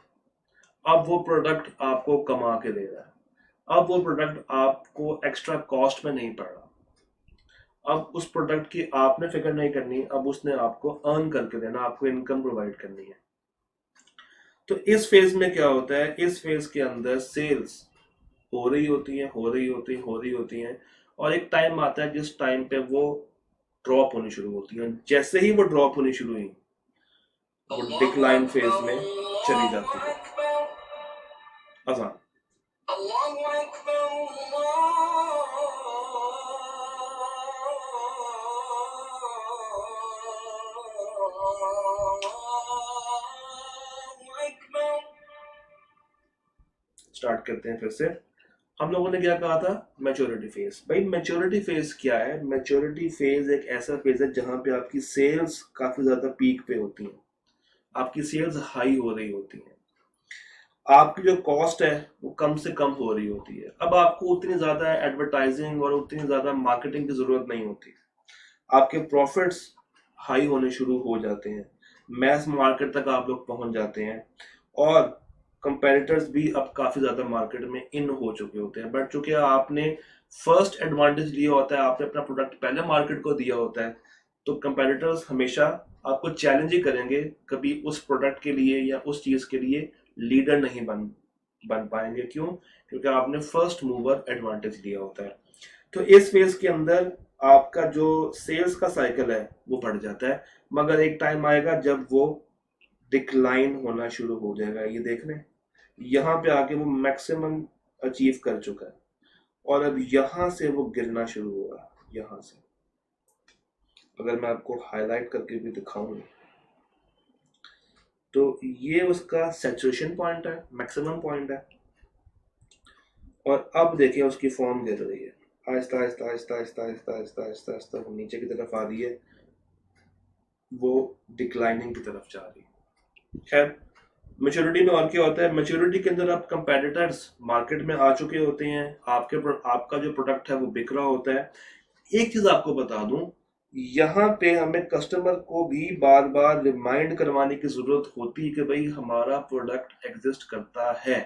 अब वो प्रोडक्ट आपको कमा के दे रहा है, अब वो प्रोडक्ट आपको एक्स्ट्रा कॉस्ट में नहीं पड़ रहा, अब उस प्रोडक्ट की आपने फिक्र नहीं करनी, अब उसने आपको अर्न करके देना, आपको इनकम प्रोवाइड करनी है। तो इस फेज में क्या होता है, इस फेज के अंदर सेल्स हो रही होती है, और एक टाइम आता है जिस टाइम पे वो ड्रॉप होनी शुरू होती है। जैसे ही वो ड्रॉप होनी शुरू हुई वो डिक्लाइन फेज में चली जाती है। अजान। स्टार्ट करते हैं फिर से। हम लोगों ने क्या कहा था, मैच्योरिटी फेज। भाई मैच्योरिटी फेज क्या है? मैच्योरिटी फेज एक ऐसा फेज है जहां पे आपकी सेल्स काफी ज्यादा पीक पे होती हैं, आपकी सेल्स हाई हो रही होती हैं, आपकी जो कॉस्ट है वो कम से कम हो रही होती है। अब आपको उतनी ज्यादा एडवर्टाइजिंग और उतनी ज्यादा मार्केटिंग की जरूरत नहीं होती, आपके प्रॉफिट्स हाई होने शुरू हो जाते हैं, मैस मार्केट तक आप लोग पहुंच जाते हैं, और कंपेटिटर्स भी अब काफी ज्यादा मार्केट में इन हो चुके होते हैं। बट चूंकि आपने फर्स्ट एडवांटेज लिया होता है, आपने अपना प्रोडक्ट पहले मार्केट को दिया होता है, तो कंपेटिटर्स हमेशा आपको चैलेंज ही करेंगे, कभी उस प्रोडक्ट के लिए या उस चीज के लिए लीडर नहीं बन बन पाएंगे। क्यों? क्योंकि आपने फर्स्ट मूवर एडवांटेज लिया होता है। तो इस फेज के अंदर आपका जो सेल्स का साइकिल है वो बढ़ जाता है, मगर एक टाइम आएगा जब वो डिक्लाइन होना शुरू हो जाएगा। ये देख रहे हैं, यहाँ पे आके वो मैक्सिमम अचीव कर चुका है, और अब यहां से वो गिरना शुरू होगा। यहां से अगर मैं आपको हाईलाइट करके भी दिखाऊं, तो ये उसका सैचुरेशन पॉइंट है, मैक्सिमम पॉइंट है, और अब देखिए उसकी फॉर्म गिर रही है, आहिस्ता आहिस्ता आहिस्ता आहिस्ता आहिस्ता आहिस्ता आहिस्ता आहिस्ता वो नीचे की तरफ आ रही है, वो डिक्लाइनिंग की तरफ जा रही है। खैर, मेच्योरिटी में और क्या होता है, मेच्योरिटी के अंदर आप कंपेटिटर्स मार्केट में आ चुके होते हैं, आपका जो प्रोडक्ट है वो बिक रहा होता है। एक चीज आपको बता दूं, यहाँ पे हमें कस्टमर को भी बार बार रिमाइंड करवाने की जरूरत होती है कि भाई हमारा प्रोडक्ट एग्जिस्ट करता है।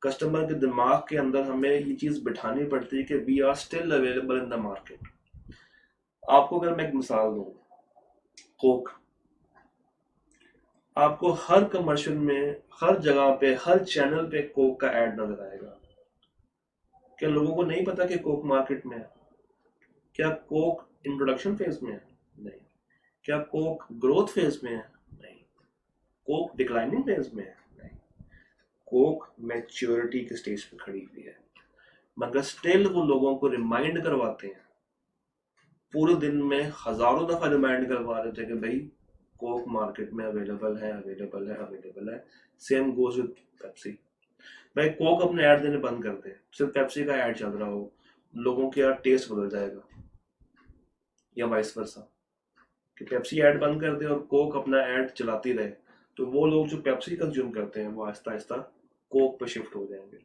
कस्टमर के दिमाग के अंदर हमें ये चीज बिठानी पड़ती है कि we are still available in the market. आपको अगर मैं एक मिसाल दूं, कोक, आपको हर कमर्शियल में, हर जगह पे, हर चैनल पे कोक का एड नजर आएगा। क्या लोगों को नहीं पता कि कोक मार्केट में है? क्या कोक इंट्रोडक्शन फेज में है? नहीं। क्या कोक ग्रोथ फेज में है? नहीं। कोक डिक्लाइनिंग फेज में है? नहीं। कोक मैच्योरिटी के स्टेज पे खड़ी हुई है, मगर स्टिल वो लोगों को रिमाइंड करवाते हैं। पूरे दिन में हजारों दफा रिमाइंड करवा रहे थे कि भाई कोक मार्केट में अवेलेबल है, अवेलेबल है, अवेलेबल है। Same goes with Pepsi. भाई कोक अपने ऐड देने बंद कर दे, सिर्फ पेप्सी का ऐड चल रहा हो, लोगों के यार टेस्ट बदल जाएगा, या वाइस वर्सा। कि पेप्सी ऐड बंद कर दे और कोक अपना ऐड चलाती रहे, तो वो लोग जो पेप्सी कंज्यूम करते हैं वो आहिस्ता आहिस्ता कोक पे शिफ्ट हो जाएंगे।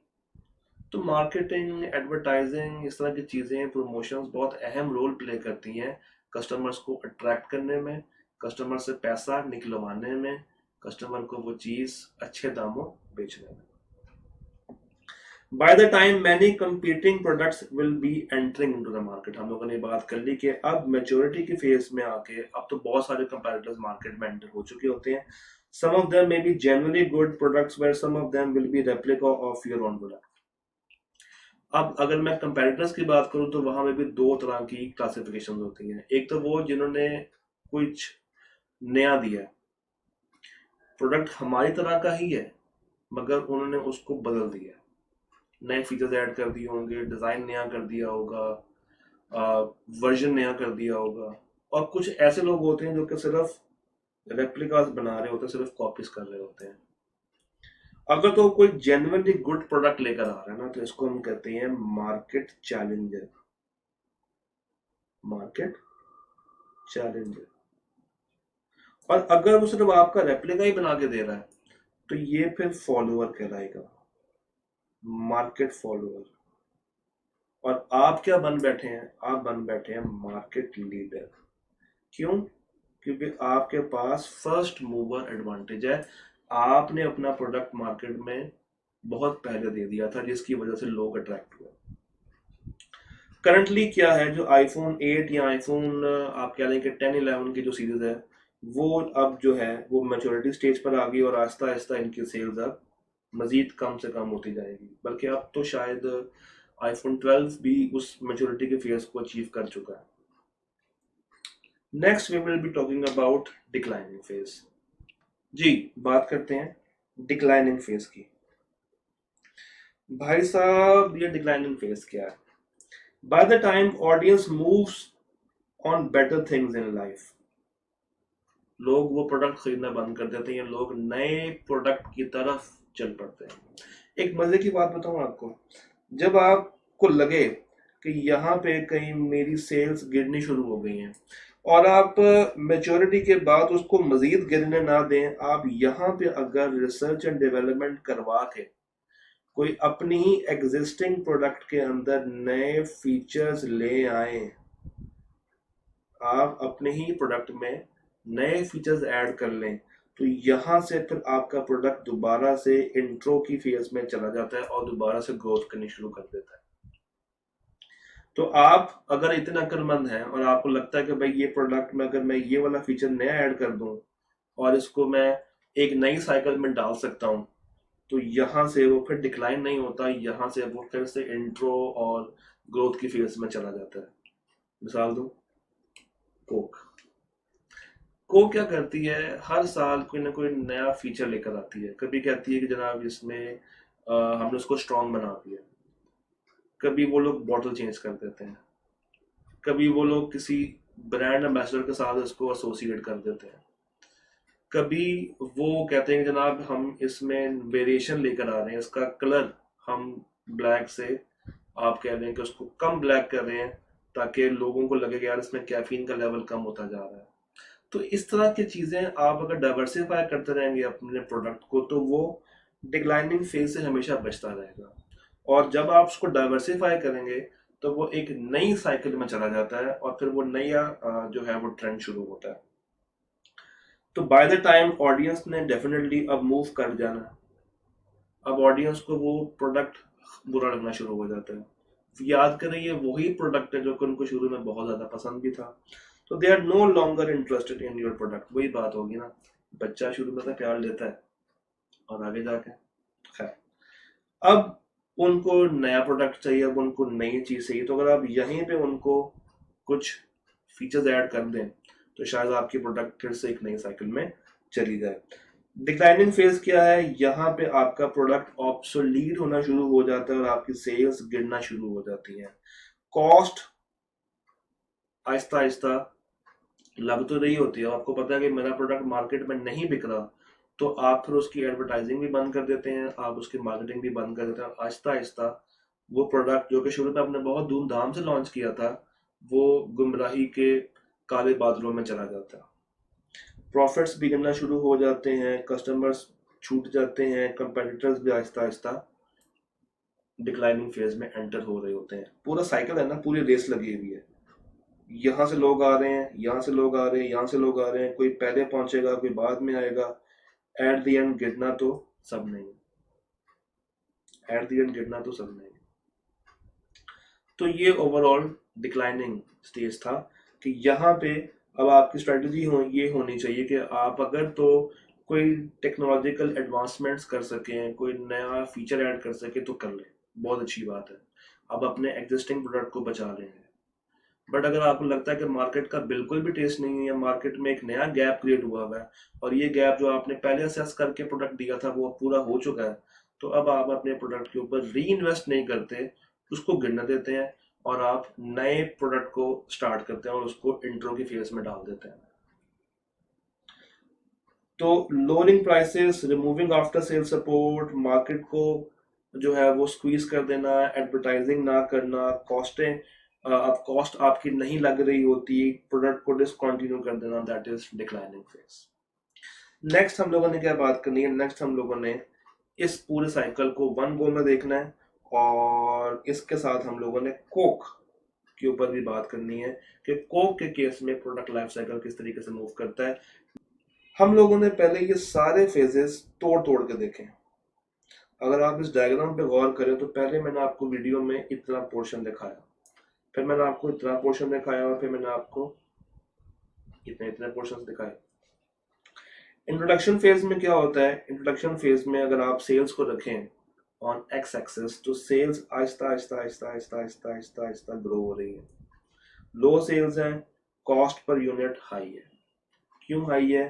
तो मार्केटिंग, एडवर्टाइजिंग, इस तरह की चीजें, प्रमोशंस बहुत अहम रोल प्ले करती हैं कस्टमर्स को अट्रैक्ट करने में, कस्टमर से पैसा निकलवाने में, कस्टमर को वो चीज अच्छे दामों बेचने में। Bye the time many competing products will be entering into the market, हम लोगों ने बात कर ली कि अब मेच्योरिटी की फेज में आके अब तो बहुत सारे कंपैरेटर्स मार्केट में एंटर हो चुके होते हैं। Some of them may be genuinely good products, where some of them will be replica of your own product. अब अगर मैं कंपैरेटर्स की बात करूं तो वहां में भी दो तरह की क्लासिफिकेशन होती हैं। एक तो वो जिन्होंने कुछ नया दिया है, प्रोडक्ट हमारी तरह का ही है मगर उन्होंने उसको बदल दिया, नए फीचर्स ऐड कर दिए होंगे, डिजाइन नया कर दिया होगा, वर्जन नया कर दिया होगा। और कुछ ऐसे लोग होते हैं जो कि सिर्फ रेप्लिकास बना रहे होते हैं, सिर्फ कॉपीज कर रहे होते हैं। अगर तो कोई जेन्युइनली गुड प्रोडक्ट लेकर आ रहा है ना, तो इसको हम कहते हैं मार्केट चैलेंजर। Market challenger. और अगर वो सिर्फ आपका रेप्लिका ही बना के दे रहा है, तो ये फिर फॉलोअर कहलाएगा, मार्केट फॉलोअर। और आप क्या बन बैठे हैं? आप बन बैठे हैं मार्केट लीडर। क्यों? क्योंकि आपके पास फर्स्ट मूवर एडवांटेज है, आपने अपना प्रोडक्ट मार्केट में बहुत पहले दे दिया था, जिसकी वजह से लोग अट्रैक्ट हुए। करंटली क्या है, जो आईफोन 8 या आईफोन आप कह लें कि 10-11 की जो सीरीज है, वो अब जो है वो मैच्योरिटी स्टेज पर आ गई, और आहिस्ता आहिस्ता इनकी सेल्स अब मजीद कम से कम होती जाएगी। बल्कि अब तो शायद आईफोन 12 भी उस मैच्योरिटी के फेज को अचीव कर चुका है। Next we will be talking about declining phase. जी, बात करते हैं डिक्लाइनिंग फेज की। भाई साहब, ये डिक्लाइनिंग फेज क्या है? Bye the time audience moves on better things in life, लोग वो प्रोडक्ट खरीदना बंद कर देते हैं, लोग नए प्रोडक्ट की तरफ चल पड़ते हैं। एक मजे की बात बताऊं आपको, जब आपको लगे कि यहाँ पे कहीं मेरी सेल्स गिरनी शुरू हो गई हैं और आप मेच्योरिटी के बाद उसको मजीद गिरने ना दें, आप यहाँ पे अगर रिसर्च एंड डेवलपमेंट करवा के कोई अपनी ही एग्जिस्टिंग प्रोडक्ट के अंदर नए फीचर्स ले आए, आप अपने ही प्रोडक्ट में नए फीचर्स ऐड कर लें, तो यहाँ से फिर आपका प्रोडक्ट दोबारा से इंट्रो की फेज में चला जाता है और दोबारा से ग्रोथ करनी शुरू कर देता है। तो आप अगर इतने अक्लमंद हैं और आपको लगता है कि भाई ये प्रोडक्ट में अगर मैं ये वाला फीचर नया ऐड कर दूं और इसको मैं एक नई साइकिल में डाल सकता हूं, तो यहाँ से वो फिर डिक्लाइन नहीं होता, यहाँ से वो फिर से इंट्रो और ग्रोथ की फेज में चला जाता है। मिसाल दूं, कोक। कोक क्या करती है, हर साल कोई ना कोई नया फीचर लेकर आती है। कभी कहती है कि जनाब इसमें हमने उसको स्ट्रॉन्ग बना दिया, कभी वो लोग बॉटल चेंज कर देते हैं, कभी वो लोग किसी ब्रांड एम्बेसडर के साथ इसको एसोसिएट कर देते हैं, कभी वो कहते हैं कि जनाब हम इसमें वेरिएशन लेकर आ रहे हैं, इसका कलर हम ब्लैक से, आप कह रहे हैं कि उसको कम ब्लैक कर रहे हैं ताकि लोगों को लगे कि यार इसमें कैफीन का लेवल कम होता जा रहा है। तो इस तरह की चीजें आप अगर डाइवर्सिफाई करते रहेंगे अपने प्रोडक्ट को, तो वो डिक्लाइनिंग फेज से हमेशा बचता रहेगा। और जब आप उसको डाइवर्सिफाई करेंगे तो वो एक नई साइकिल में चला जाता है और फिर वो नया जो है वो ट्रेंड शुरू होता है। तो बाय द टाइम ऑडियंस ने डेफिनेटली अब मूव कर जाना है, अब ऑडियंस को वो प्रोडक्ट बुरा लगना शुरू हो जाता है। याद करें ये वही प्रोडक्ट है जो कि उनको शुरू में बहुत ज्यादा पसंद भी था, तो they are no longer interested in your product. वही बात होगी ना, बच्चा शुरू में तो प्यार लेता है और आगे जाके खैर, अब उनको नया प्रोडक्ट चाहिए, अब उनको नई चीज चाहिए। तो अगर आप यहीं पे उनको कुछ फीचर्स ऐड कर दें तो शायद आपकी प्रोडक्ट फिर से एक नई साइकिल में चली जाए। डिक्लाइनिंग फेज क्या है, यहाँ पे आपका प्रोडक्ट ऑब्सोलीट होना शुरू हो जाता है और आपकी सेल्स गिरना शुरू हो जाती है। कॉस्ट आहिस्ता आहिस्ता लग तो रही होती है, आपको पता है कि मेरा प्रोडक्ट मार्केट में नहीं बिक रहा, तो आप फिर उसकी एडवर्टाइजिंग भी बंद कर देते हैं, आप उसकी मार्केटिंग भी बंद कर देते हैं। आहिस्ता आहिस्ता वो प्रोडक्ट जो कि शुरू में आपने बहुत धूमधाम से लॉन्च किया था, वो गुमराही के काले बादलों में चला जाता है। प्रॉफिट्स भी गिरना शुरू हो जाते हैं, कस्टमर्स छूट जाते हैं, कंपेटिटर्स भी आहिस्ता आहिस्ता डिक्लाइनिंग फेज में एंटर हो रहे होते हैं। पूरा साइकिल है ना, पूरी रेस लगी हुई है। यहाँ से लोग आ रहे हैं, यहाँ से लोग आ रहे हैं, यहाँ से लोग आ रहे हैं, कोई पहले पहुंचेगा कोई बाद में आएगा। एट द एंड गिरना तो सब नहीं, एट द एंड गिरना तो सब नहीं। तो ये ओवरऑल डिक्लाइनिंग स्टेज था कि यहाँ पे अब आपकी स्ट्रेटजी ये होनी चाहिए कि आप अगर तो कोई टेक्नोलॉजिकल एडवांसमेंट्स कर सकें, कोई नया फीचर ऐड कर सके तो कर लें, बहुत अच्छी बात है। अब अपने एग्जिस्टिंग प्रोडक्ट को बचा रहे हैं। बट अगर आपको लगता है कि मार्केट का बिल्कुल भी टेस्ट नहीं है, मार्केट में एक नया गैप क्रिएट हुआ है और ये गैप जो आपने पहले असेस करके प्रोडक्ट दिया था वो पूरा हो चुका है, तो अब आप अपने प्रोडक्ट के ऊपर री इन्वेस्ट नहीं करते, उसको गिरने देते हैं और आप नए प्रोडक्ट को स्टार्ट करते हैं और उसको इंट्रो की फेज में डाल देते हैं। तो lowering prices, removing after sale support, market को जो है वो स्क्वीज कर देना, एडवर्टाइजिंग ना करना, कॉस्टें अब कॉस्ट आपकी नहीं लग रही होती, प्रोडक्ट को डिसकंटिन्यू कर देना, that is declining phase. Next हम लोगों ने क्या बात करनी है, नेक्स्ट हम लोगों ने इस पूरे साइकिल को वन गो में देखना है और इसके साथ हम लोगों ने कोक के ऊपर भी बात करनी है कि कोक के केस में प्रोडक्ट लाइफ साइकिल किस तरीके से मूव करता है। हम लोगों ने पहले ये सारे फेजेस तोड़ तोड़ के देखे। अगर आप इस डायग्राम पे गौर करें तो पहले मैंने आपको वीडियो में इतना पोर्शन दिखाया, फिर मैंने आपको इतना पोर्शन दिखाया और फिर मैंने आपको इतने इतने पोर्शन दिखाए। इंट्रोडक्शन फेज में क्या होता है, इंट्रोडक्शन फेज में अगर आप सेल्स को रखें ऑन एक्स एक्सेस, तो सेल्स आहिस्ता आहिस्ता आहिस्ता आहिस्ता आहिस्ता आहिस्ता आहिस्ता ग्रो हो रही है। लो सेल्स हैं, कॉस्ट पर यूनिट हाई है। क्यों हाई है,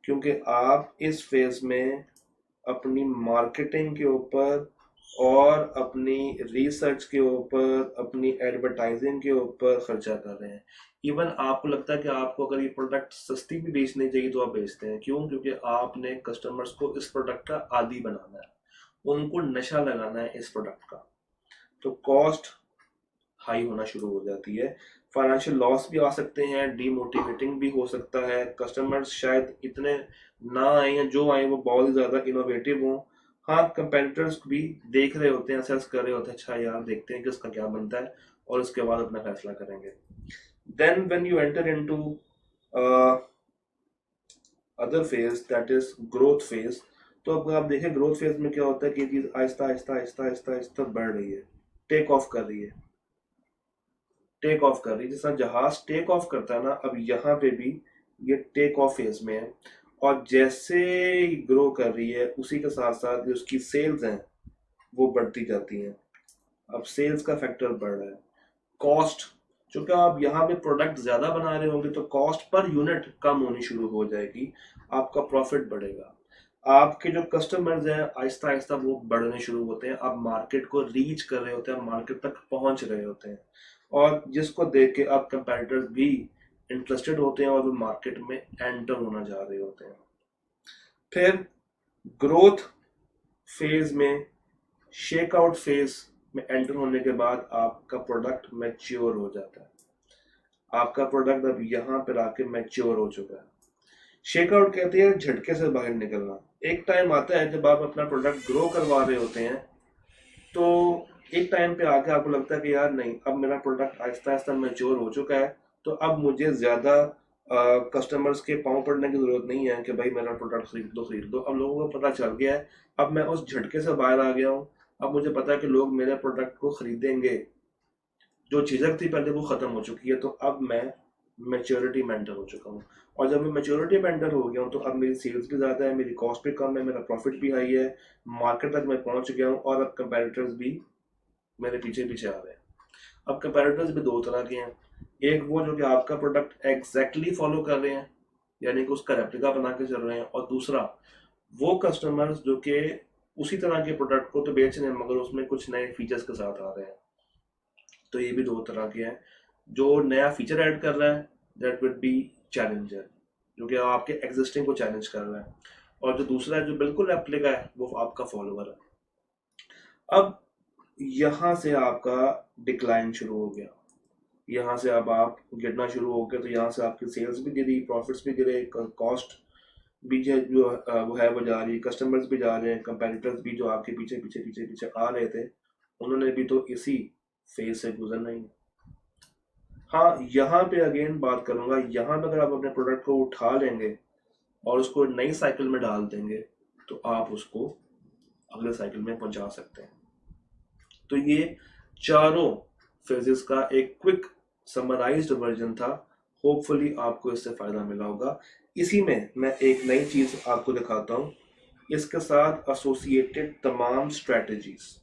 क्योंकि आप इस फेज में अपनी मार्केटिंग के ऊपर और अपनी रिसर्च के ऊपर, अपनी एडवर्टाइजिंग के ऊपर खर्चा कर रहे हैं। इवन आपको लगता है कि आपको अगर ये प्रोडक्ट सस्ती भी बेचनी चाहिए तो आप बेचते हैं। क्यों, क्योंकि आपने कस्टमर्स को इस प्रोडक्ट का आदी बनाना है, उनको नशा लगाना है इस प्रोडक्ट का। तो कॉस्ट हाई होना शुरू हो जाती है, फाइनेंशियल लॉस भी आ सकते हैं, डीमोटिवेटिंग भी हो सकता है, कस्टमर्स शायद इतने ना आए या जो आए वो बहुत ही ज़्यादा इनोवेटिव हों। हाँ, कंपेटिटर्स भी देख रहे होते हैं, असेस कर रहे होते हैं, अच्छा यार देखते हैं कि इसका क्या बनता है और उसके बाद अपना फैसला करेंगे। Then when you enter into other phase that is growth phase, तो अब आप देखें ग्रोथ फेज में क्या होता है कि ये चीज़ आहिस्ता आहिस्ता आहिस्ता आहिस्ता आहिस्ता बढ़ रही है, टेक ऑफ कर रही है, टेक ऑफ कर रही है। जिस तरह जहाज टेक ऑफ करता है ना, अब यहाँ पे भी ये टेक ऑफ फेज में है, और जैसे ग्रो कर रही है उसी के साथ साथ जो उसकी सेल्स हैं वो बढ़ती जाती हैं। अब सेल्स का फैक्टर बढ़ रहा है, कॉस्ट, चूंकि आप यहाँ पे प्रोडक्ट ज्यादा बना रहे होंगे तो कॉस्ट पर यूनिट कम होनी शुरू हो जाएगी, आपका प्रॉफिट बढ़ेगा। आपके जो कस्टमर्स हैं आहिस्ता आहिस्ता वो बढ़ने शुरू होते हैं, आप मार्केट को रीच कर रहे होते हैं, मार्केट तक पहुंच रहे होते हैं, और जिसको देख के अब कंपेटिटर्स भी इंटरेस्टेड होते हैं और वो मार्केट में एंटर होना जा रहे होते हैं। फिर ग्रोथ फेज में, शेकआउट फेज में एंटर होने के बाद आपका प्रोडक्ट मैच्योर हो जाता है, आपका प्रोडक्ट अब यहाँ पर आके मैच्योर हो चुका है। शेकआउट कहते हैं झटके से बाहर निकलना। एक टाइम आता है जब आप अपना प्रोडक्ट ग्रो करवा रहे होते हैं, तो एक टाइम पे आके आपको लगता है कि यार नहीं, अब मेरा प्रोडक्ट आहिस्ता आहिस्ता मैच्योर हो चुका है, तो अब मुझे ज्यादा कस्टमर्स के पांव पड़ने की जरूरत नहीं है कि भाई मेरा प्रोडक्ट खरीद दो खरीद दो। अब लोगों को पता चल गया है, अब मैं उस झटके से बाहर आ गया हूँ, अब मुझे पता है कि लोग मेरे प्रोडक्ट को खरीदेंगे, जो झिझक थी पहले वो खत्म हो चुकी है, तो अब मैं मेच्योरिटी में एंटर हो चुका हूँ। और जब मैं मेच्योरिटी में एंटर हो गया हूँ तो अब मेरी सेल्स भी ज़्यादा है, मेरी कॉस्ट भी कम है, मेरा प्रॉफिट भी हाई है, मार्केट तक मैं पहुंच गया हूँ, और अब कंपेटिटर्स भी मेरे पीछे पीछे आ रहे हैं। अब कंपेटिटर्स भी दो तरह के हैं, एक वो जो कि आपका प्रोडक्ट एग्जैक्टली फॉलो कर रहे हैं, यानी कि उसका रेप्लिका बना के चल रहे हैं, और दूसरा वो कस्टमर्स जो कि उसी तरह के प्रोडक्ट को तो बेच रहे हैं मगर उसमें कुछ नए फीचर्स के साथ आ रहे हैं। तो ये भी दो तरह के हैं। जो नया फीचर ऐड कर रहा है दैट विड बी चैलेंजर, जो कि आपके एग्जिस्टिंग को चैलेंज कर रहा है, और जो दूसरा है जो बिल्कुल रेप्लिका है वो आपका फॉलोअर है। अब यहाँ से आपका डिक्लाइन शुरू हो गया, यहाँ से अब आप गिरना शुरू हो गए, तो यहाँ से आपकी सेल्स भी गिरी, प्रॉफिट्स भी गिरे, कॉस्ट भी जो वो है वो जा रही है, कस्टमर्स भी जा रहे हैं, कंपेटिटर्स भी जो आपके पीछे पीछे पीछे पीछे आ रहे थे उन्होंने भी तो इसी फेज से गुजरना ही है। हाँ, यहाँ पे अगेन बात करूंगा, यहाँ पे अगर आप अपने प्रोडक्ट को उठा लेंगे और उसको नई साइकिल में डाल देंगे तो आप उसको अगले साइकिल में पहुंचा सकते हैं। तो ये चारों फेजेस का एक क्विक समराइज्ड वर्जन था, होपफुली आपको इससे फायदा मिला होगा। इसी में मैं एक नई चीज आपको दिखाता हूँ, इसके साथ एसोसिएटेड तमाम स्ट्रेटजीज।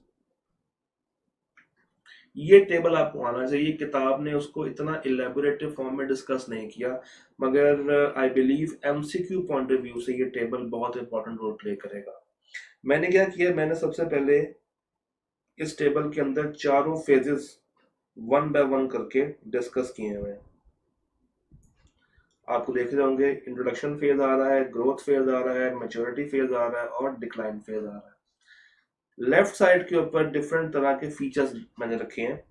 ये टेबल आपको आना चाहिए, किताब ने उसको इतना इलेबोरेटिव फॉर्म में डिस्कस नहीं किया, मगर I believe MCQ point of view से ये टेबल बहुत इंपॉर्टेंट रोल प्ले करेगा। मैंने क्या किया, मैंने सबसे पहले इस टेबल के अंदर चारों फेजेस वन बाय वन करके डिस्कस किए हुए हैं। आपको देख रहे होंगे इंट्रोडक्शन फेज आ रहा है, ग्रोथ फेज आ रहा है, मैच्योरिटी फेज आ रहा है, और डिक्लाइन फेज आ रहा है। लेफ्ट साइड के ऊपर डिफरेंट तरह के फीचर्स मैंने रखे हैं,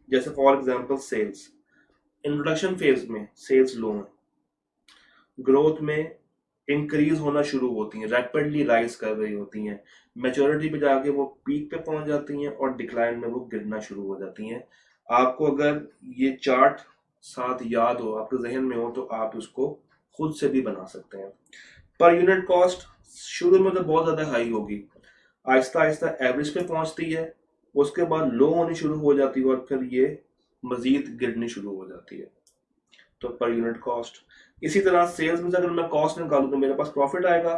जैसे for example sales. Introduction phase में सेल्स लो है, ग्रोथ में इंक्रीज होना शुरू होती हैं, रैपिडली राइज कर रही होती हैं, मैच्योरिटी पे जाके वो पीक पे पहुंच जाती हैं, और डिक्लाइन में वो गिरना शुरू हो जाती हैं। आपको अगर ये चार्ट साथ याद हो, आपके जहन में हो, तो आप उसको खुद से भी बना सकते हैं। पर यूनिट कॉस्ट शुरू में तो बहुत ज्यादा हाई होगी, आहिस्ता आहिस्ता एवरेज पे पहुंचती है, उसके बाद लो होनी शुरू हो जाती है, और फिर ये मजीद गिरनी शुरू हो जाती है। तो पर यूनिट कॉस्ट, इसी तरह सेल्स में से अगर मैं कॉस्ट निकालूं तो मेरे पास प्रॉफिट आएगा,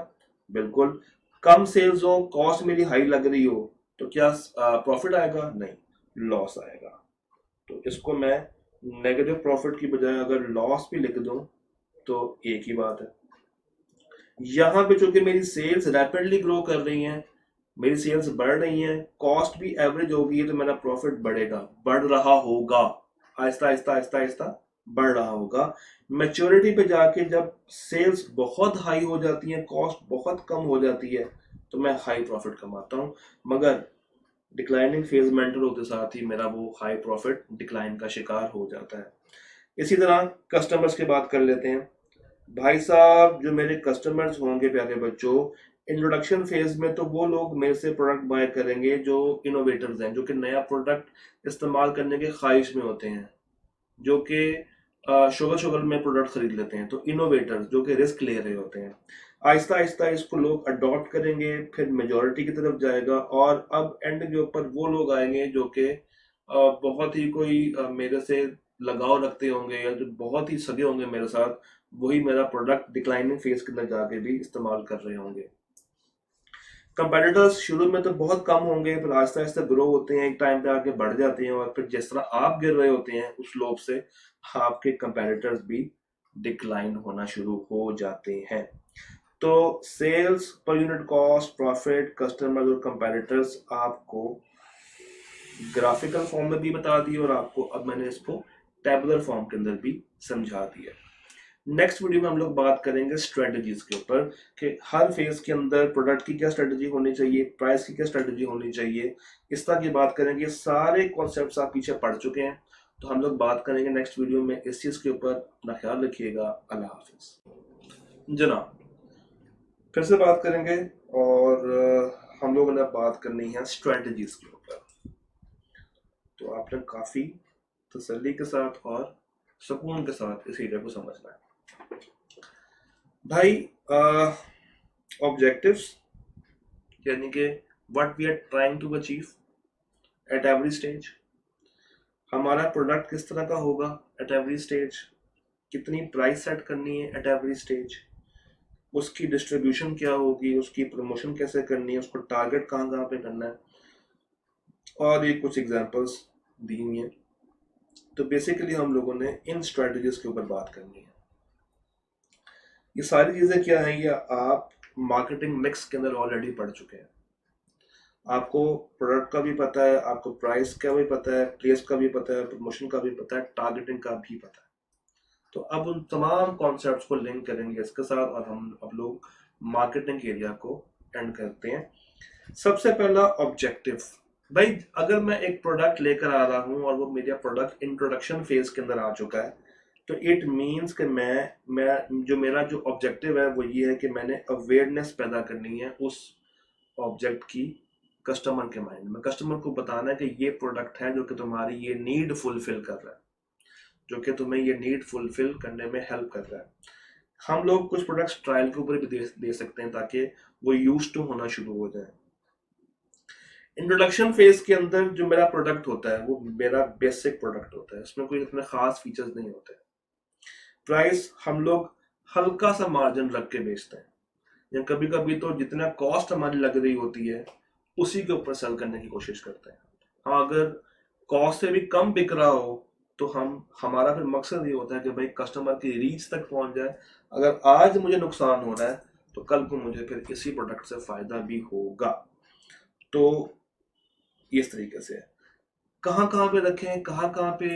बिल्कुल। कम सेल्स हो, कॉस्ट मेरी हाई लग रही हो, तो क्या प्रॉफिट आएगा? नहीं, लॉस आएगा। तो इसको मैं नेगेटिव प्रॉफिट की बजाय अगर लॉस भी लिख दूं तो एक ही बात है। यहाँ पे चूंकि मेरी सेल्स रैपिडली ग्रो कर रही हैं, मेरी सेल्स बढ़ रही हैं, कॉस्ट भी एवरेज हो गई है, तो मेरा प्रॉफिट बढ़ेगा, बढ़ रहा होगा, आहिस्ता आहिस्ता आहिस्ता आहिस्ता बढ़ रहा होगा। मैच्योरिटी पे जाके जब सेल्स बहुत हाई हो जाती है, कॉस्ट बहुत कम हो जाती है, तो मैं हाई प्रॉफिट कमाता हूँ। मगर डिक्लाइनिंग फेज में एंटर होते साथ ही मेरा वो हाई प्रॉफिट डिक्लाइन का शिकार हो जाता है। इसी तरह कस्टमर्स की बात कर लेते हैं। भाई साहब, जो मेरे कस्टमर्स होंगे प्यारे बच्चों, इंट्रोडक्शन फेज में तो वो लोग मेरे से प्रोडक्ट बाय करेंगे जो इनोवेटर्स हैं, जो कि नया प्रोडक्ट इस्तेमाल करने के ख्वाहिश में होते हैं, जो कि शुगर शुगर में प्रोडक्ट खरीद लेते हैं। तो इनोवेटर्स जो कि रिस्क ले रहे होते हैं, आहिस्ता आहिस्ता इसको लोग अडॉप्ट करेंगे, फिर मेजोरिटी की तरफ जाएगा, और अब एंड के ऊपर वो लोग आएंगे जो कि बहुत ही कोई मेरे से लगाव रखते होंगे या जो बहुत ही सगे होंगे मेरे साथ, वही मेरा प्रोडक्ट डिक्लाइनिंग फेज के अंदर जाके भी इस्तेमाल कर रहे होंगे। कंपेटिटर्स शुरू में तो बहुत कम होंगे, फिर आहिस्ता आहिस्ता ग्रो होते हैं, एक टाइम पे आके बढ़ जाते हैं, और फिर जिस तरह आप गिर रहे होते हैं उस स्लोप से, आपके कंपेटिटर्स भी डिक्लाइन होना शुरू हो जाते हैं। तो sales per unit cost, profit, customers और कंपेटिटर्स आपको ग्राफिकल फॉर्म में भी बता दिए, और आपको अब मैंने इसको टेबुलर फॉर्म के अंदर भी समझा दिया। नेक्स्ट वीडियो में हम लोग बात करेंगे स्ट्रेटजीज के ऊपर, कि हर फेज के अंदर प्रोडक्ट की क्या स्ट्रेटजी होनी चाहिए, प्राइस की क्या स्ट्रेटजी होनी चाहिए, इस तरह की बात करेंगे। सारे कॉन्सेप्ट्स आप पीछे पढ़ चुके हैं, तो हम लोग बात करेंगे नेक्स्ट वीडियो में इस चीज के ऊपर। अपना ख्याल रखिएगा। अल्लाह हाफिज जनाब। फिर से बात करेंगे, और हम लोगों ने बात करनी है स्ट्रेटजीज के ऊपर। तो आपने काफी तसल्ली के साथ और सुकून के साथ इस एरिया को समझना है भाई। ऑब्जेक्टिव्स यानी कि what we are trying to achieve at every stage, हमारा प्रोडक्ट किस तरह का होगा एट एवरी स्टेज, कितनी प्राइस सेट करनी है एट एवरी स्टेज, उसकी डिस्ट्रीब्यूशन क्या होगी, उसकी प्रमोशन कैसे करनी है, उसको टारगेट कहाँ कहाँ पे करना है, और ये कुछ एग्जांपल्स दी हुई हैं। तो बेसिकली हम लोगों ने इन स्ट्रेटजीज के ऊपर बात करनी है। ये सारी चीजें क्या है, ये आप मार्केटिंग मिक्स के अंदर ऑलरेडी पढ़ चुके हैं। आपको प्रोडक्ट का भी पता है, आपको प्राइस का भी पता है, प्लेस का भी पता है, प्रमोशन का भी पता है, टारगेटिंग का भी पता है। तो अब उन तमाम कॉन्सेप्ट्स को लिंक करेंगे इसके साथ, और हम अब लोग मार्केटिंग एरिया को एंड करते हैं। सबसे पहला ऑब्जेक्टिव। भाई, अगर मैं एक प्रोडक्ट लेकर आ रहा हूं और वो मेरा प्रोडक्ट इंट्रोडक्शन फेज के अंदर आ चुका है, तो इट मीन्स कि मैं जो मेरा जो ऑब्जेक्टिव है वो ये है कि मैंने अवेयरनेस पैदा करनी है उस ऑब्जेक्ट की कस्टमर के माइंड में। कस्टमर को बताना है कि ये प्रोडक्ट है जो कि तुम्हारी ये नीड फुलफिल कर रहा है, जो कि तुम्हें ये नीड फुलफिल करने में हेल्प कर रहा है। हम लोग कुछ प्रोडक्ट्स ट्रायल के ऊपर भी दे सकते हैं ताकि वो यूज टू होना शुरू हो जाए। इंट्रोडक्शन फेज के अंदर जो मेरा प्रोडक्ट होता है वो मेरा बेसिक प्रोडक्ट होता है, उसमें कोई इतने खास फीचर्स नहीं होते। प्राइस हम लोग हल्का सा मार्जिन रख के बेचते हैं, या कभी कभी तो जितना कॉस्ट हमारी लग रही होती है उसी के ऊपर सेल करने की कोशिश करते हैं। हाँ, अगर कॉस्ट से भी कम बिक रहा हो तो हमारा फिर मकसद ये होता है कि भाई कस्टमर की रीच तक पहुंच जाए। अगर आज मुझे नुकसान हो रहा है तो कल को मुझे फिर इसी प्रोडक्ट से फायदा भी होगा। तो इस तरीके से कहाँ कहाँ पे रखें, कहाँ कहाँ पे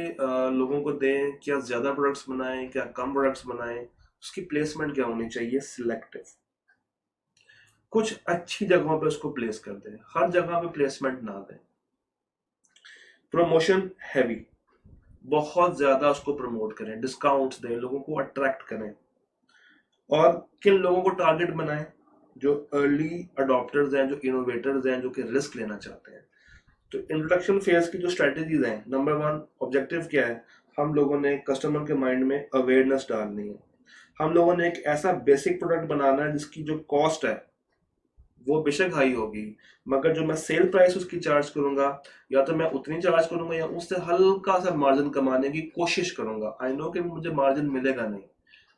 लोगों को दें, क्या ज्यादा प्रोडक्ट्स बनाएं, क्या कम प्रोडक्ट्स बनाएं, उसकी प्लेसमेंट क्या होनी चाहिए, सिलेक्टिव। कुछ अच्छी जगहों पे उसको प्लेस कर दें, हर जगह पे प्लेसमेंट ना दें। प्रमोशन हैवी, बहुत ज्यादा उसको प्रमोट करें, डिस्काउंट्स दें, लोगों को अट्रैक्ट करें। और किन लोगों को टारगेट बनाएं, जो अर्ली अडॉप्टर्स हैं, जो इनोवेटर्स हैं, जो कि रिस्क लेना चाहते हैं। तो इंट्रोडक्शन फेज की जो स्ट्रेटेजीज हैं, नंबर 1 ऑब्जेक्टिव क्या है, हम लोगों ने कस्टमर के माइंड में अवेयरनेस डालनी है। हम लोगों ने एक ऐसा बेसिक प्रोडक्ट बनाना है जिसकी जो कॉस्ट है वो बेशक हाई होगी, मगर जो मैं सेल प्राइस उसकी चार्ज करूंगा, या तो मैं उतनी चार्ज करूंगा या उससे हल्का सा मार्जिन कमाने की कोशिश करूंगा। आई नो कि मुझे मार्जिन मिलेगा नहीं,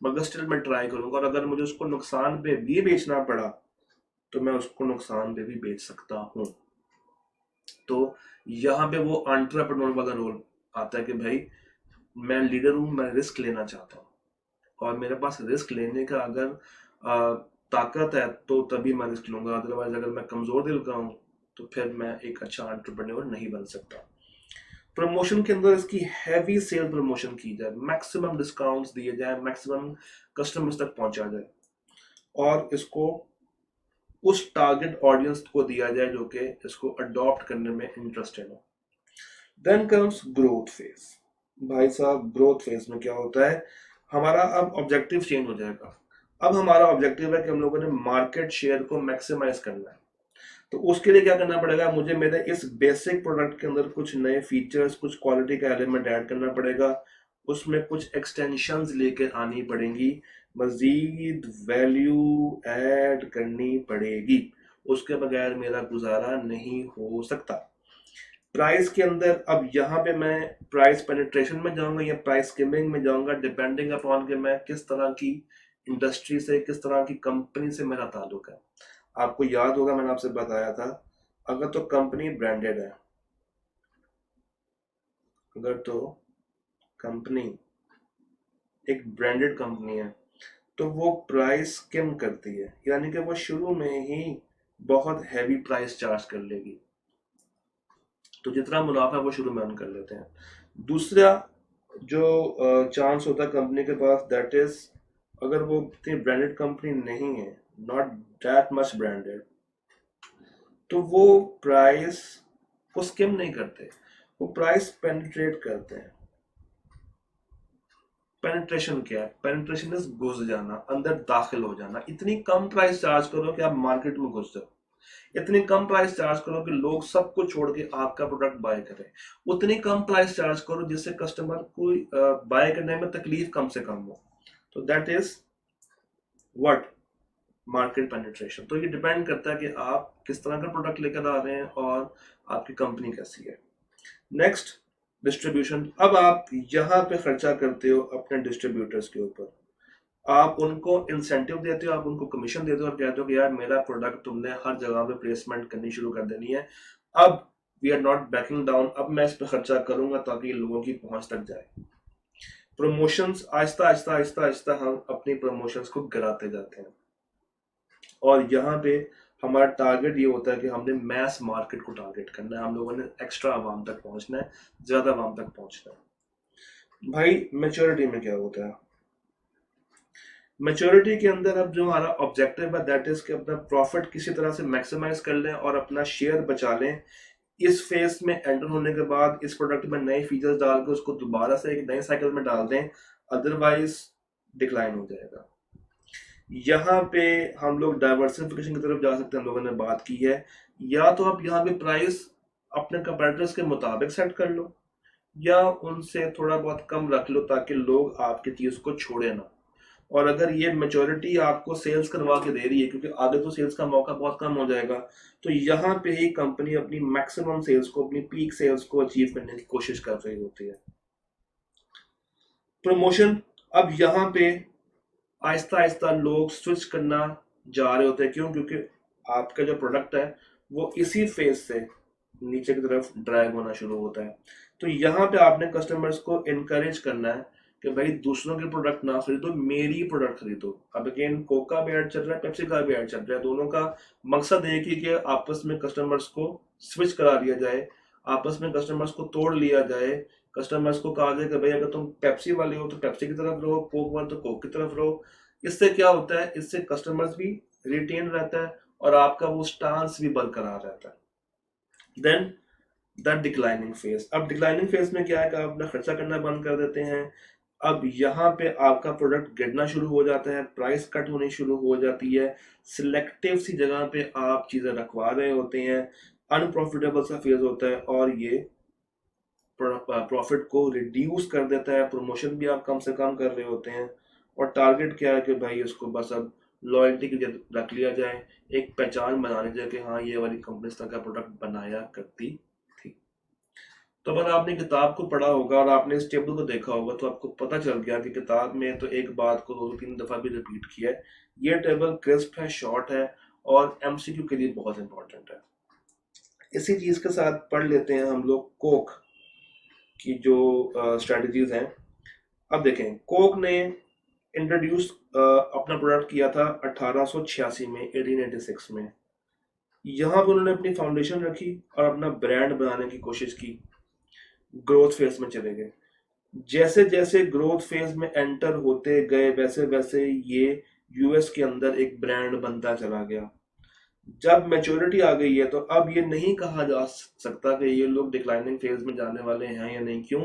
मगर स्टिल मैं ट्राई करूंगा, और अगर मुझे उसको नुकसान पे भी बेचना पड़ा तो मैं उसको नुकसान पे भी बेच सकता हूँ। तो यहाँ पे वो एंटरप्रेन्योर वाला रोल आता है कि भाई मैं लीडर हूँ, मैं रिस्क लेना चाहता हूँ, और मेरे पास रिस्क लेने का अगर ताकत है तो तभी मैं रिस्क लूंगा। अदरवाइज अगर मैं कमजोर दिल का हूँ तो फिर मैं एक अच्छा एंटरप्रेन्योर नहीं बन सकता। प्रमोशन के अंदर इसकी हैवी सेल प्रमोशन की जाए, मैक्सिमम डिस्काउंट्स दिए जाए, मैक्सिमम कस्टमर्स तक पहुंचा जाए, और इसको उस टारगेट ऑडियंस को दिया जाए जो कि इसको अडॉप्ट करने में इंटरेस्टेड हो। Then comes growth phase. भाई साहब ग्रोथ फेज में क्या होता है, हमारा अब ऑब्जेक्टिव चेंज हो जाएगा। अब हमारा ऑब्जेक्टिव है कि हम लोगों ने मार्केट शेयर को मैक्सिमाइज करना है। तो उसके लिए क्या करना पड़ेगा, मुझे मेरे इस बेसिक प्रोडक्ट के अंदर कुछ नए फीचर्स, कुछ क्वालिटी का एलिमेंट ऐड करना पड़ेगा, उसमें कुछ एक्सटेंशंस लेकर आनी पड़ेंगी, मजीद वैल्यू ऐड करनी पड़ेगी। उसके बगैर मेरा गुजारा नहीं हो सकता। प्राइस के अंदर अब यहाँ पे मैं प्राइस पेनिट्रेशन में जाऊंगा या प्राइस स्किमिंग में जाऊंगा, डिपेंडिंग अपॉन कि मैं किस तरह की इंडस्ट्री से, किस तरह की कंपनी से मेरा ताल्लुक है। आपको याद होगा मैंने आपसे बताया था, अगर तो कंपनी ब्रांडेड है, अगर तो कंपनी एक ब्रांडेड कंपनी है, तो वो प्राइस स्किम करती है, यानी कि वो शुरू में ही बहुत हैवी प्राइस चार्ज कर लेगी, तो जितना मुनाफा है वो शुरू में अर्न कर लेते हैं। दूसरा जो चांस होता है कंपनी के पास, दैट इज अगर वो इतनी ब्रांडेड कंपनी नहीं है, नॉट दैट मच ब्रांडेड, तो वो प्राइस को स्किम नहीं करते, वो प्राइस पेनिट्रेट करते हैं। पेनिट्रेशन क्या है, पेनिट्रेशन इज घुस जाना, अंदर दाखिल हो जाना। इतनी कम प्राइस चार्ज करो कि आप मार्केट में घुस जाओ, इतनी कम प्राइस चार्ज करो कि लोग सब कुछ छोड़ के आपका प्रोडक्ट बाय करें, उतनी कम प्राइस चार्ज करो जिससे कस्टमर को बाय करने में तकलीफ कम से कम हो। तो that is what market penetration. तो ये डिपेंड करता है कि आप किस तरह का प्रोडक्ट लेकर आ रहे हैं और आपकी कंपनी कैसी है। Next, distribution. अब आप यहाँ पे खर्चा करते हो अपने डिस्ट्रीब्यूटर्स के ऊपर, आप उनको इंसेंटिव देते हो, आप उनको कमीशन देते हो और कहते हो कि यार मेरा प्रोडक्ट तुमने हर जगह पे प्लेसमेंट करनी शुरू कर देनी है, अब we are not backing down, अब मैं इस पर खर्चा करूंगा ताकि लोगों की पहुंच तक जाए। प्रमोशंस, आहिस्ता आहिस्ता आहिस्ता आहिस्ता हम अपनी प्रमोशंस को गिराते जाते हैं, और यहाँ पे हमारा टारगेट ये होता है कि हमने मैस मार्केट को टारगेट करना है, हम लोगों ने एक्स्ट्रा आवाम तक पहुंचना है, ज्यादा आवाम तक पहुंचना है। भाई मेच्योरिटी में क्या होता है, मेच्योरिटी के अंदर अब जो हमारा ऑब्जेक्टिव है दैट इज कि अपना प्रॉफिट किसी तरह से मैक्सिमाइज कर लें और अपना शेयर बचा लें। इस फेज में एंटर होने के बाद इस प्रोडक्ट में नए फीचर्स डाल के उसको दोबारा से एक नए साइकिल में डाल दें, अदरवाइज डिक्लाइन हो जाएगा। यहाँ पे हम लोग डाइवर्सिफिकेशन की तरफ जा सकते हैं, हम लोगों ने बात की है। या तो आप यहाँ पे प्राइस अपने कंपेटिटर्स के मुताबिक सेट कर लो, या उनसे थोड़ा बहुत कम रख लो ताकि लोग आपकी चीज को छोड़े ना। और अगर ये मेच्योरिटी आपको सेल्स करवा के दे रही है, क्योंकि आगे तो सेल्स का मौका बहुत कम हो जाएगा, तो यहाँ पे ही कंपनी अपनी मैक्सिमम सेल्स को, अपनी पीक सेल्स को अचीव करने की कोशिश कर रही होती है। प्रमोशन, अब यहाँ पे आहिस्ता आहिस्ता लोग स्विच करना जा रहे होते हैं। क्यों? क्योंकि आपका जो प्रोडक्ट है वो इसी फेज से नीचे की तरफ ड्रैग होना शुरू होता है। तो यहाँ पे आपने कस्टमर्स को इनकरेज करना है कि भाई दूसरों के प्रोडक्ट ना खरीदो, मेरी प्रोडक्ट खरीदो। अब अगेन कोक का भी ऐड चल रहा है, पेप्सी का भी ऐड चल रहा है, दोनों का मकसद एक ही कि आपस में कस्टमर्स को स्विच करा दिया जाए, आपस में कस्टमर्स को तोड़ लिया जाए। कस्टमर्स को कहा जाए कि भाई अगर तुम पेप्सी वाले हो तो पेप्सी की तरफ रहो, कोक वाले तो कोक की तरफ रहो। इससे क्या होता है, इससे कस्टमर्स भी रिटेन रहता है और आपका वो स्टांस भी बरकरार रहता है। Then the declining phase. अब डिक्लाइनिंग फेज में क्या है कि आप अपना खर्चा करना बंद कर देते हैं। अब यहाँ पे आपका प्रोडक्ट गिरना शुरू हो जाता है, प्राइस कट होनी शुरू हो जाती है, सिलेक्टिव सी जगह पे आप चीजें रखवा रहे होते हैं, अनप्रॉफिटेबल सा फेज होता है और ये प्रॉफिट को रिड्यूस कर देता है। प्रमोशन भी आप कम से कम कर रहे होते हैं, और टारगेट क्या है कि भाई इसको बस अब लॉयल्टी के लिए रख लिया जाए, एक पहचान बना ली जाए कि हाँ ये वाली कंपनी इस तरह का प्रोडक्ट बनाया करती थी। तो अगर आपने किताब को पढ़ा होगा और आपने इस टेबल को देखा होगा तो आपको पता चल गया कि किताब में तो एक बात को 2-3 दफा भी रिपीट किया है। ये टेबल क्रिस्प है, शॉर्ट है और एमसीक्यू के लिए बहुत इंपॉर्टेंट है। इसी चीज के साथ पढ़ लेते हैं हम लोग कोक की जो स्ट्रेटजीज हैं। अब देखें, कोक ने इंट्रोड्यूस अपना प्रोडक्ट किया था 1886 में, 1886 में। यहाँ पर उन्होंने अपनी फाउंडेशन रखी और अपना ब्रांड बनाने की कोशिश की, ग्रोथ फेज में चले गए। जैसे जैसे ग्रोथ फेज में एंटर होते गए वैसे वैसे ये यूएस के अंदर एक ब्रांड बनता चला गया। जब मैच्योरिटी आ गई है तो अब ये नहीं कहा जा सकता कि ये लोग डिक्लाइनिंग फेज में जाने वाले हैं या नहीं। क्यों?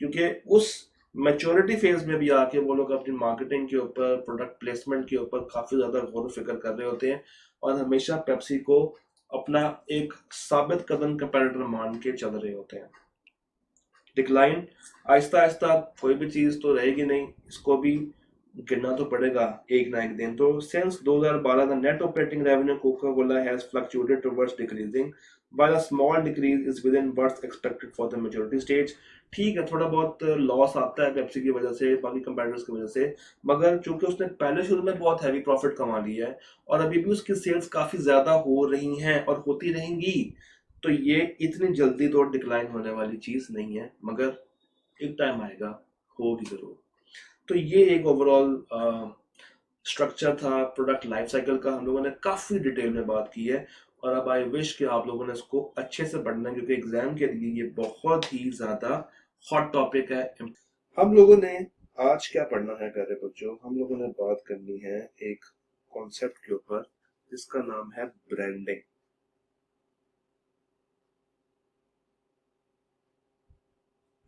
क्योंकि उस मैच्योरिटी फेज में भी आके वो लोग अपनी मार्केटिंग के ऊपर, प्रोडक्ट प्लेसमेंट के ऊपर काफी ज्यादा गौर फिक्र कर रहे होते हैं और हमेशा पेप्सी को अपना एक साबित कदम कंपैरेटर मान के चल रहे होते हैं। डिक्लाइन आहिस्ता आहिस्ता कोई भी चीज तो रहेगी नहीं, इसको भी गिरना तो पड़ेगा एक ना एक दिन। तो since 2012 the net operating revenue Coca Cola has fluctuated towards decreasing while a small decrease is within what's expected for the maturity stage। ठीक है, थोड़ा बहुत लॉस आता है पेप्सी की वजह से, बाकी कंपेटिटर्स की वजह से, मगर चूंकि उसने पहले शुरू में बहुत हैवी प्रॉफिट कमा लिया है और अभी भी उसकी सेल्स काफी ज्यादा हो रही हैं और होती रहेंगी, तो ये इतनी जल्दी तो डिक्लाइन होने वाली चीज नहीं है, मगर एक टाइम आएगा, होगी जरूर। तो ये एक ओवरऑल स्ट्रक्चर था प्रोडक्ट लाइफ साइकिल का, हम लोगों ने काफी डिटेल में बात की है और अब आई विश कि आप लोगों ने इसको अच्छे से पढ़ना है, क्योंकि एग्जाम के लिए ये बहुत ही ज्यादा हॉट टॉपिक है। हम लोगों ने आज क्या पढ़ना है प्यारे बच्चों? हम लोगों ने बात करनी है एक कॉन्सेप्ट के ऊपर जिसका नाम है ब्रांडिंग।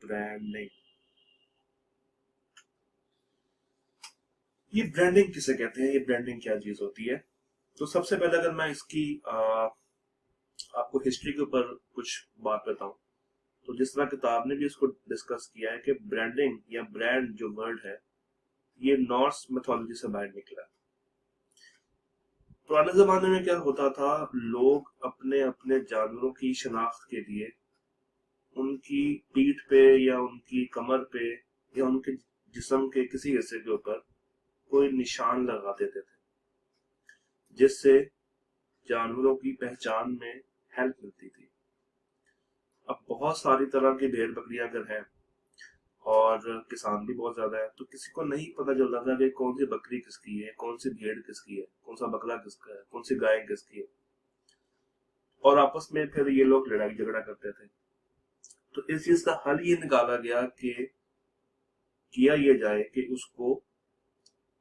ब्रांडिंग, ये ब्रांडिंग किसे कहते हैं, ये ब्रांडिंग क्या चीज होती है? तो सबसे पहले अगर मैं इसकी आपको हिस्ट्री के ऊपर कुछ बात बताऊं, तो जिस तरह किताब ने भी इसको डिस्कस किया है कि ब्रांडिंग या ब्रांड जो वर्ड है ये नॉर्स मिथोलॉजी से बाहर निकला। पुराने जमाने में क्या होता था, लोग अपने अपने जानवरों की शनाख्त के लिए उनकी पीठ पे या उनकी कमर पे या उनके जिस्म के किसी हिस्से के ऊपर कोई निशान लगा देते थे, जिससे जानवरों की पहचान में हेल्प मिलती थी। अब बहुत सारी तरह की भेड़ बकरियां अगर हैं और किसान भी बहुत ज्यादा है, तो किसी को नहीं पता चलता था कि कौन सी बकरी किसकी है, कौन सी भेड़ किसकी है, कौन सा बकरा किसका है, कौन सी गाय किसकी है, और आपस में फिर ये लोग लड़ाई झगड़ा करते थे। तो इस चीज का हल ये निकाला गया कि किया ये जाए कि उसको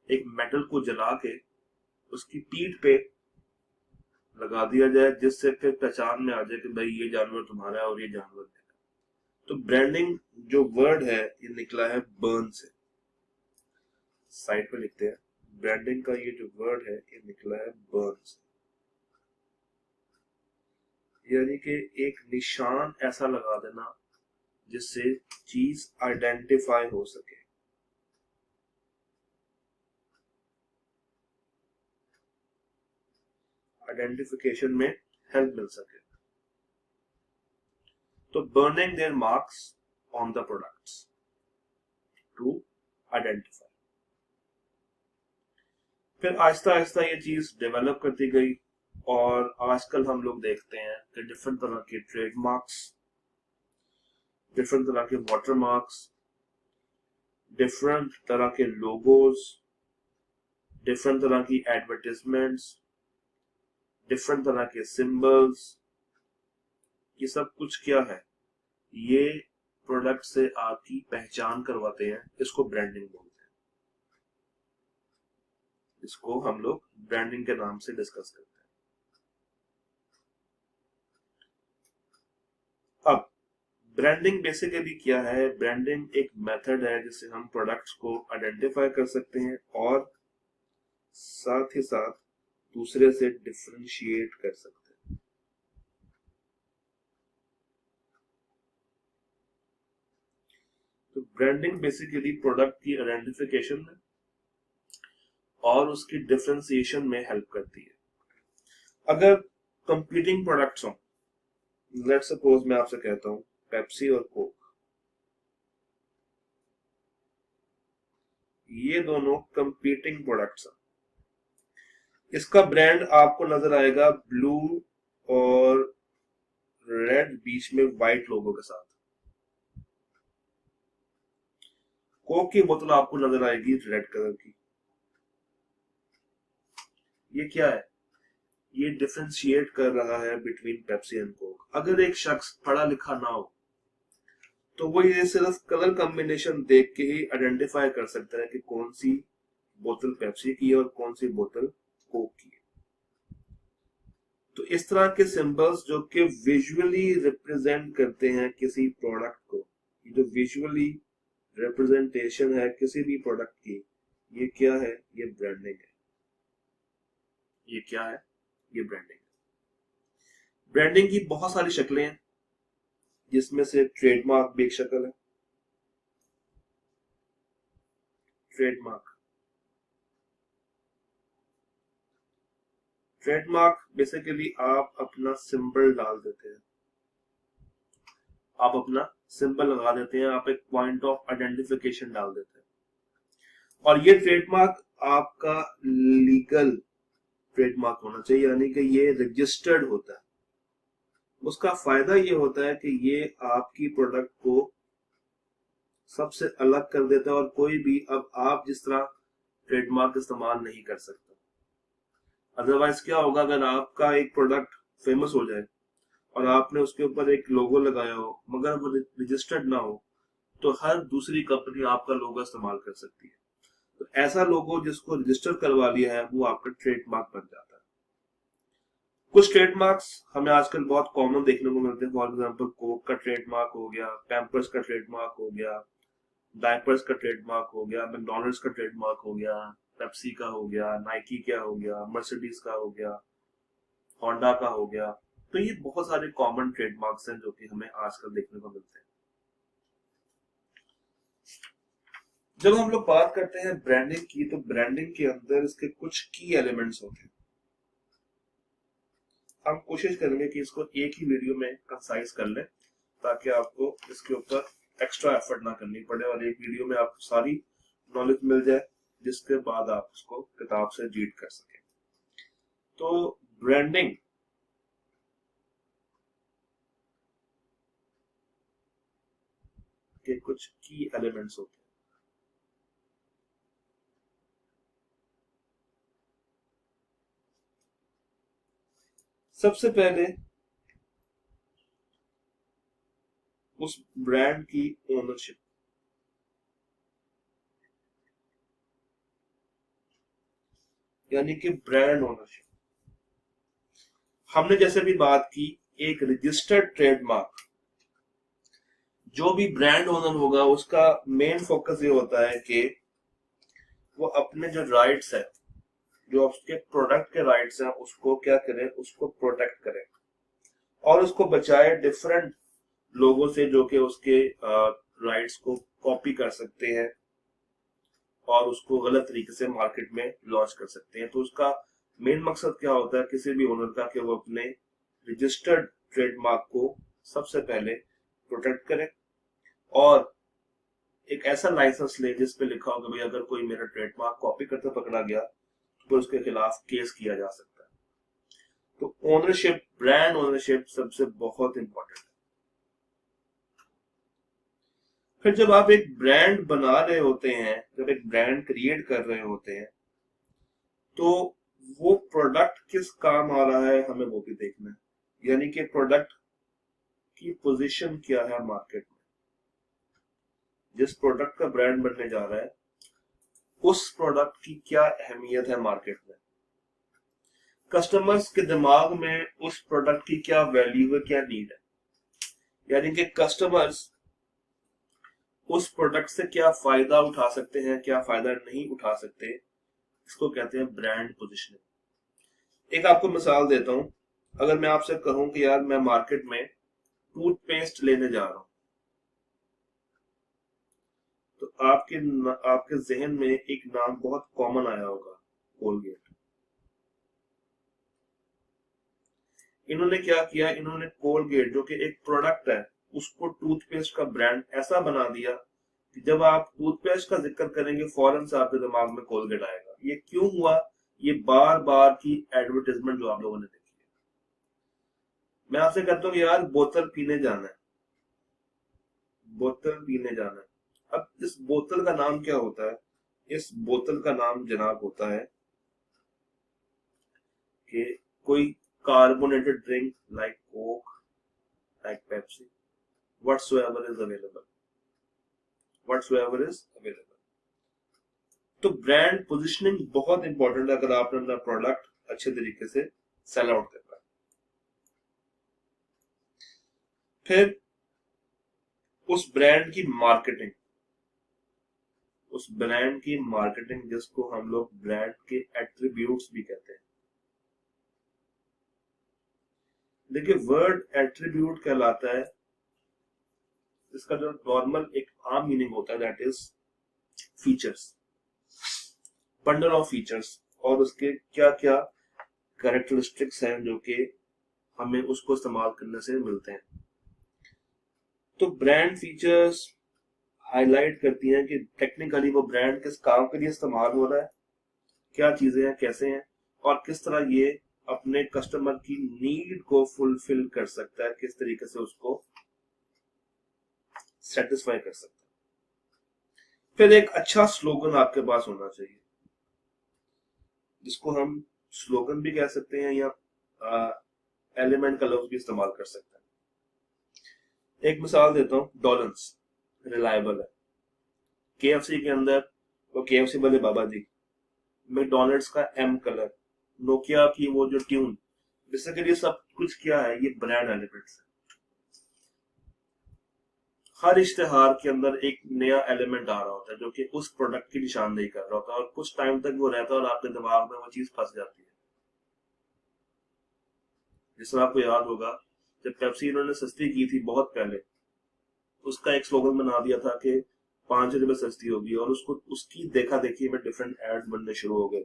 एक मेटल को जला के उसकी पीठ पे लगा दिया जाए, जिससे फिर पहचान में आ जाए कि भाई ये जानवर तुम्हारा है और ये जानवर मेरा। तो ब्रांडिंग जो वर्ड है ये निकला है बर्न से। साइड पे लिखते हैं, ब्रांडिंग का ये जो वर्ड है ये निकला है बर्न से, यानी कि एक निशान ऐसा लगा देना जिससे चीज आइडेंटिफाई हो सके। आइडेंटिफिकेशन में हेल्प मिल सके। तो burning their marks on the products to identify. फिर आहिस्ता आहिस्ता ये चीज डेवलप करती गई और आजकल हम लोग देखते हैं कि डिफरेंट तरह के ट्रेडमार्क्स, डिफरेंट तरह के वाटर मार्क्स, डिफरेंट तरह के लोगोज, डिफरेंट तरह की एडवर्टीजमेंट्स, डिफरेंट तरह के सिंबल्स, ये सब कुछ क्या है? ये प्रोडक्ट से आपकी पहचान करवाते हैं, इसको ब्रांडिंग बोलते हैं। इसको हम लोग ब्रांडिंग के नाम से डिस्कस करते हैं। अब ब्रांडिंग बेसिकली क्या है? ब्रांडिंग एक मेथड है जिससे हम प्रोडक्ट्स को आइडेंटिफाई कर सकते हैं और साथ ही साथ दूसरे से डिफरेंशिएट कर सकते हैं। तो ब्रांडिंग बेसिकली प्रोडक्ट की आइडेंटिफिकेशन में और उसकी डिफरेंशिएशन में हेल्प करती है। अगर कंपीटिंग प्रोडक्ट्स हो, लेट्स सपोज मैं आपसे कहता हूं पेप्सी और कोक, ये दोनों कंपीटिंग प्रोडक्ट्स हैं। इसका ब्रांड आपको नजर आएगा ब्लू और रेड बीच में व्हाइट लोगो के साथ। कोक की बोतल आपको नजर आएगी रेड कलर की। ये क्या है? ये डिफरेंशिएट कर रहा है बिटवीन पेप्सी एंड कोक। अगर एक शख्स पढ़ा लिखा ना हो तो वो ये सिर्फ कलर कॉम्बिनेशन देख के ही आइडेंटिफाई कर सकता है कि कौन सी बोतल पेप्सी की है और कौन सी बोतल कोक की है। तो इस तरह के सिंबल्स जो कि विजुअली रिप्रेजेंट करते हैं किसी प्रोडक्ट को, ये जो विजुअली रिप्रेजेंटेशन है किसी भी प्रोडक्ट की, ये क्या है? ये ब्रांडिंग है। ये क्या है? ये ब्रांडिंग है। ब्रांडिंग की बहुत सारी शक्लें हैं, जिसमें से ट्रेडमार्क भी एक शक्ल है। ट्रेडमार्क ट्रेडमार्क बेसिकली आप अपना सिंबल डाल देते हैं, आप अपना सिंबल लगा देते हैं, आप एक पॉइंट ऑफ आइडेंटिफिकेशन डाल देते हैं। और ये ट्रेडमार्क आपका लीगल ट्रेडमार्क होना चाहिए, यानी कि ये रजिस्टर्ड होता है। उसका फायदा ये होता है कि ये आपकी प्रोडक्ट को सबसे अलग कर देता है, और कोई भी अब आप जिस तरह ट्रेडमार्क इस्तेमाल नहीं कर सकता। अदरवाइज क्या होगा, अगर आपका एक प्रोडक्ट फेमस हो जाए और आपने उसके ऊपर एक लोगो लगाया हो मगर वो रजिस्टर्ड ना हो, तो हर दूसरी कंपनी आपका लोगो इस्तेमाल कर सकती है। तो ऐसा लोगो जिसको रजिस्टर करवा लिया है वो आपका ट्रेडमार्क बन जाता है। कुछ ट्रेडमार्क्स हमें आजकल बहुत कॉमन देखने को मिलते हैं। फॉर एग्जांपल कोक का ट्रेडमार्क हो गया, पैम्पर्स का ट्रेडमार्क हो गया, डायपर्स का ट्रेडमार्क हो गया, मैकडॉनल्ड्स का ट्रेडमार्क हो गया, पेप्सी का हो गया, नाइकी का हो गया, मर्सिडीज का हो गया, होंडा का हो गया। तो ये बहुत सारे कॉमन ट्रेडमार्क्स हैं जो कि हमें आजकल देखने को मिलते हैं। जब हम लोग बात करते हैं ब्रांडिंग की, तो ब्रांडिंग के अंदर इसके कुछ की एलिमेंट्स होते हैं। हम कोशिश करेंगे कि इसको एक ही वीडियो में कंसाइज कर लें, ताकि आपको इसके ऊपर एक्स्ट्रा एफर्ट ना करनी पड़े और एक वीडियो में आपको सारी नॉलेज मिल जाए, जिसके बाद आप उसको किताब से रीड कर सकें। तो ब्रांडिंग के कुछ की एलिमेंट्स होते हैं। सबसे पहले उस ब्रांड की ओनरशिप, यानी कि ब्रांड ओनरशिप। हमने जैसे भी बात की, एक रजिस्टर्ड ट्रेडमार्क, जो भी ब्रांड ओनर होगा उसका मेन फोकस ये होता है कि वो अपने जो राइट्स है, जो उसके प्रोडक्ट के राइट्स हैं, उसको क्या करे, उसको प्रोटेक्ट करे और उसको बचाए डिफरेंट लोगों से जो कि उसके राइट्स को कॉपी कर सकते हैं और उसको गलत तरीके से मार्केट में लॉन्च कर सकते हैं। तो उसका मेन मकसद क्या होता है किसी भी ओनर का, कि वो अपने रजिस्टर्ड ट्रेडमार्क को सबसे पहले प्रोटेक्ट करे और एक ऐसा लाइसेंस ले जिसपे लिखा होगा भाई अगर कोई मेरा ट्रेडमार्क कॉपी करते पकड़ा गया तो उसके खिलाफ केस किया जा सकता है। तो ओनरशिप, ब्रांड ओनरशिप सबसे बहुत इंपॉर्टेंट है। फिर जब आप एक ब्रांड बना रहे होते हैं, जब एक ब्रांड क्रिएट कर रहे होते हैं, तो वो प्रोडक्ट किस काम आ रहा है हमें वो भी देखना है, यानी कि प्रोडक्ट की पोजीशन क्या है मार्केट में। जिस प्रोडक्ट का ब्रांड बनने जा रहा है उस प्रोडक्ट की क्या अहमियत है मार्केट में, कस्टमर्स के दिमाग में उस प्रोडक्ट की क्या वैल्यू है, क्या नीड है, यानी कि कस्टमर्स उस प्रोडक्ट से क्या फायदा उठा सकते हैं, क्या फायदा नहीं उठा सकते। इसको कहते हैं ब्रांड पोजिशनिंग। एक आपको मिसाल देता हूं, अगर मैं आपसे कहूं कि यार मैं मार्केट में टूथपेस्ट लेने जा रहा हूं, तो आपके जहन में एक नाम बहुत कॉमन आया होगा, कोलगेट। इन्होंने क्या किया, इन्होंने कोलगेट जो कि एक प्रोडक्ट है उसको टूथपेस्ट का ब्रांड ऐसा बना दिया कि जब आप टूथपेस्ट का जिक्र करेंगे फौरन से आपके दिमाग में कोलगेट आएगा। ये क्यों हुआ? ये बार बार की एडवर्टाइजमेंट जो आप लोगों ने देखी है। मैं आपसे कहता हूँ यार बोतल पीने जाना है, बोतल पीने जाना है। अब इस बोतल का नाम क्या होता है? इस बोतल का नाम जनाब होता है कि कोई carbonated drink like Coke, like Pepsi, whatsoever is available, whatsoever is available। तो ब्रांड पोजिशनिंग बहुत इंपॉर्टेंट है अगर आपने अपना प्रोडक्ट अच्छे तरीके से सेल आउट करना है। फिर उस ब्रांड की मार्केटिंग, उस ब्रांड की मार्केटिंग जिसको हम लोग ब्रांड के एट्रीब्यूट्स भी कहते हैं। देखिए वर्ड एट्रीब्यूट कहलाता है, इसका जो नॉर्मल एक आम मीनिंग होता है that is features, bundle of features, और उसके क्या क्या कैरेक्टरिस्टिक्स हैं जो कि हमें उसको इस्तेमाल करने से मिलते हैं। तो ब्रांड फीचर्स हाईलाइट करती हैं कि टेक्निकली वो ब्रांड किस काम के लिए इस्तेमाल हो रहा है, क्या चीजें हैं, कैसे हैं, और किस तरह ये अपने कस्टमर की नीड को फुलफिल कर सकता है, किस तरीके से उसको सेटिस्फाई कर सकता है। फिर एक अच्छा स्लोगन आपके पास होना चाहिए, जिसको हम स्लोगन भी कह सकते हैं या एलिमेंट का लफ्ज भी इस्तेमाल कर सकते हैं। एक मिसाल देता हूँ, डॉलन्स रिलायबल है, केएफसी के अंदर वो केएफसी वाले बाबा जी, मैकडोनल्ड्स का एम कलर, नोकिया की वो जो ट्यून, बेसिकली सब कुछ क्या है, ये ब्रांड एलिमेंट्स है। हर इश्तेहार के अंदर एक नया एलिमेंट आ रहा होता है जो कि उस प्रोडक्ट की निशानदेही कर रहा होता है, और कुछ टाइम तक वो रहता है और आपके दिमाग में वो चीज फंस जाती है। जिसमें आपको याद होगा जब पेप्सी इन्होंने सस्ती की थी बहुत पहले, उसका एक स्लोगन बना दिया था कि 5 रुपए सस्ती होगी, और उसको उसकी देखा देखी में डिफरेंट एड बनने शुरू हो गए।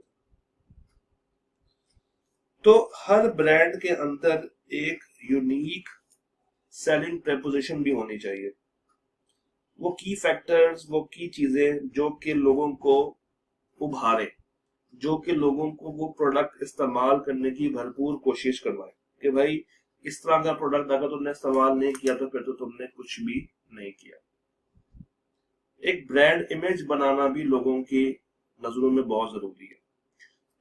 तो हर ब्रांड के अंदर एक यूनिक सेलिंग प्रपोजिशन भी होनी चाहिए, वो की फैक्टर्स, वो की चीजें जो कि लोगों को उभारे, जो कि लोगों को वो प्रोडक्ट इस्तेमाल करने की भरपूर कोशिश करवाए कि भाई इस तरह का प्रोडक्ट अगर तुमने इस्तेमाल नहीं किया तो फिर तो तुमने कुछ भी नहीं किया। एक ब्रांड इमेज बनाना भी लोगों की नजरों में बहुत जरूरी है।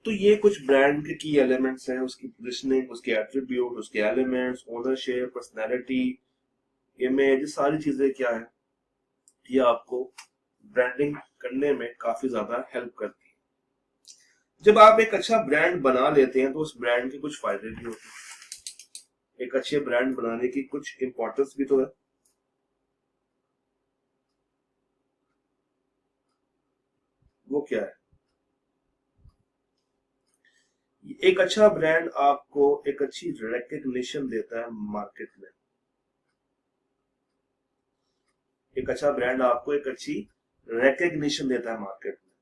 तो ये कुछ ब्रांड के की एलिमेंट्स हैं, उसकी पोजिशनिंग, उसके एट्रीब्यूट, उसके एलिमेंट्स, ओनरशिप, पर्सनैलिटी, इमेज, सारी चीजें क्या है, ये आपको ब्रांडिंग करने में काफी ज्यादा हेल्प करती है। जब आप एक अच्छा ब्रांड बना लेते हैं तो उस ब्रांड के कुछ फायदे भी होते हैं। एक अच्छे ब्रांड बनाने की कुछ इंपॉर्टेंस भी तो है। वो क्या है? एक अच्छा ब्रांड आपको एक अच्छी रिकग्निशन देता है मार्केट में। एक अच्छा ब्रांड आपको एक अच्छी रिकग्निशन देता है मार्केट में।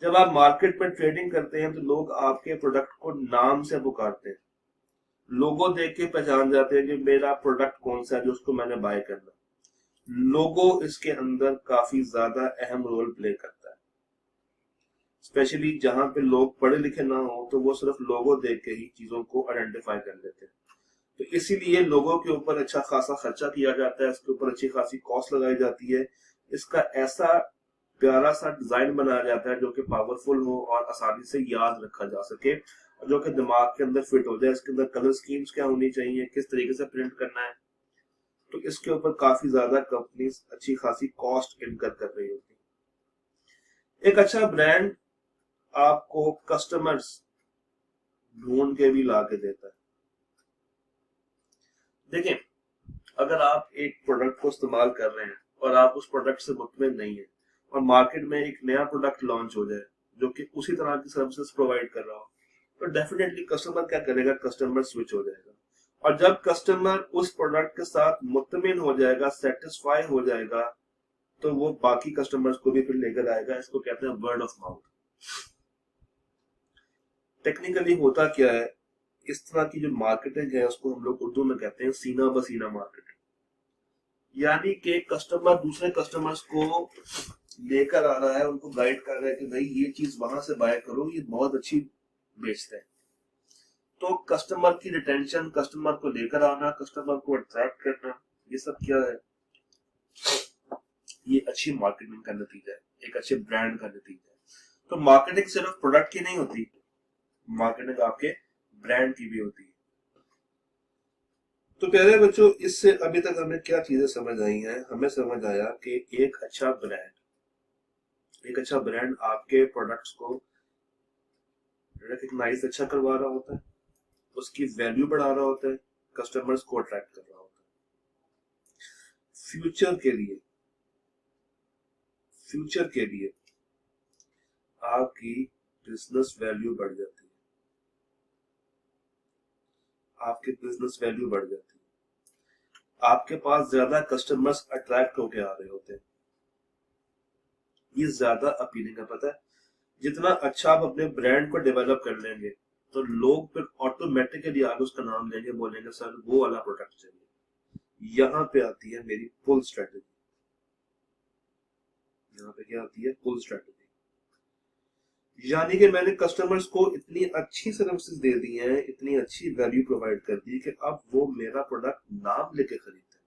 जब आप मार्केट में ट्रेडिंग करते हैं तो लोग आपके प्रोडक्ट को नाम से पुकारते हैं, लोगो देख के पहचान जाते हैं कि मेरा प्रोडक्ट कौन सा है जो उसको मैंने बाय करना। लोगो इसके अंदर काफी ज्यादा अहम रोल प्ले करता है, स्पेशली जहां पे लोग पढ़े लिखे ना हो तो वो सिर्फ लोगो देख के ही चीजों को आइडेंटिफाई कर लेते हैं। तो इसीलिए लोगों के ऊपर अच्छा खासा खर्चा किया जाता है, इसके ऊपर अच्छी खासी कॉस्ट लगाई जाती है, इसका ऐसा प्यारा सा डिजाइन बनाया जाता है जो कि पावरफुल हो और आसानी से याद रखा जा सके, जो कि दिमाग के अंदर फिट हो जाए। इसके अंदर कलर स्कीम्स क्या होनी चाहिए, किस तरीके से प्रिंट करना है, तो इसके ऊपर काफी ज्यादा कंपनीज अच्छी खासी कॉस्ट इनकर कर रही होती है। एक अच्छा ब्रांड आपको कस्टमर्स ढूंढ के भी ला के देता है। देखिए अगर आप एक प्रोडक्ट को इस्तेमाल कर रहे हैं और आप उस प्रोडक्ट से मुतमिन नहीं है और मार्केट में एक नया प्रोडक्ट लॉन्च हो जाए जो कि उसी तरह की सर्विसेज प्रोवाइड कर रहा हो, तो डेफिनेटली कस्टमर क्या करेगा, कस्टमर स्विच हो जाएगा। और जब कस्टमर उस प्रोडक्ट के साथ मुतमिन हो जाएगा, सेटिस्फाई हो जाएगा, तो वो बाकी कस्टमर्स को भी फिर लेकर आएगा। इसको कहते हैं वर्ड ऑफ माउथ। टेक्निकली होता क्या है, इस तरह की जो मार्केटिंग है उसको हम लोग उर्दू में कहते हैं सीना बसीना मार्केटिंग। यानी कि कस्टमर दूसरे कस्टमर्स को लेकर आ रहा है, उनको गाइड कर रहा है कि भाई ये चीज वहां से बाय करो, ये बहुत अच्छी बेचते हैं। तो कस्टमर की रिटेंशन, कस्टमर को लेकर आना, कस्टमर को अट्रैक्ट करना, ये सब क्या है, ये अच्छी मार्केटिंग का नतीजा है, एक अच्छे ब्रांड का नतीजा है। तो मार्केटिंग सिर्फ प्रोडक्ट की नहीं होती, मार्केटिंग आपके ब्रांड की भी होती है। तो प्यारे बच्चों, इससे अभी तक हमें क्या चीजें समझ आई हैं? हमें समझ आया कि एक अच्छा ब्रांड आपके प्रोडक्ट्स को रिकग्नाइज अच्छा करवा रहा होता है, उसकी वैल्यू बढ़ा रहा होता है, कस्टमर्स को अट्रैक्ट कर रहा होता है। फ्यूचर के लिए आपकी बिजनेस वैल्यू बढ़ जाती है, आपकी बिजनेस वैल्यू बढ़ जाती है, आपके पास ज्यादा कस्टमर्स अट्रैक्ट होके आ रहे होते हैं, ये ज्यादा अपीलिंग है। पता है, जितना अच्छा आप अपने ब्रांड को डेवलप कर लेंगे तो लोग फिर ऑटोमेटिकली आगे उसका नाम लेंगे, बोलेंगे सर वो वाला प्रोडक्ट चाहिए। यहाँ पे आती है मेरी पुल स्ट्रेटेजी, यहाँ पे क्या आती है, पुल स्ट्रेटेजी। यानी कि मैंने कस्टमर्स को इतनी अच्छी सर्विसेज दे दी हैं, इतनी अच्छी वैल्यू प्रोवाइड कर दी कि अब वो मेरा प्रोडक्ट नाम लेके खरीदते हैं।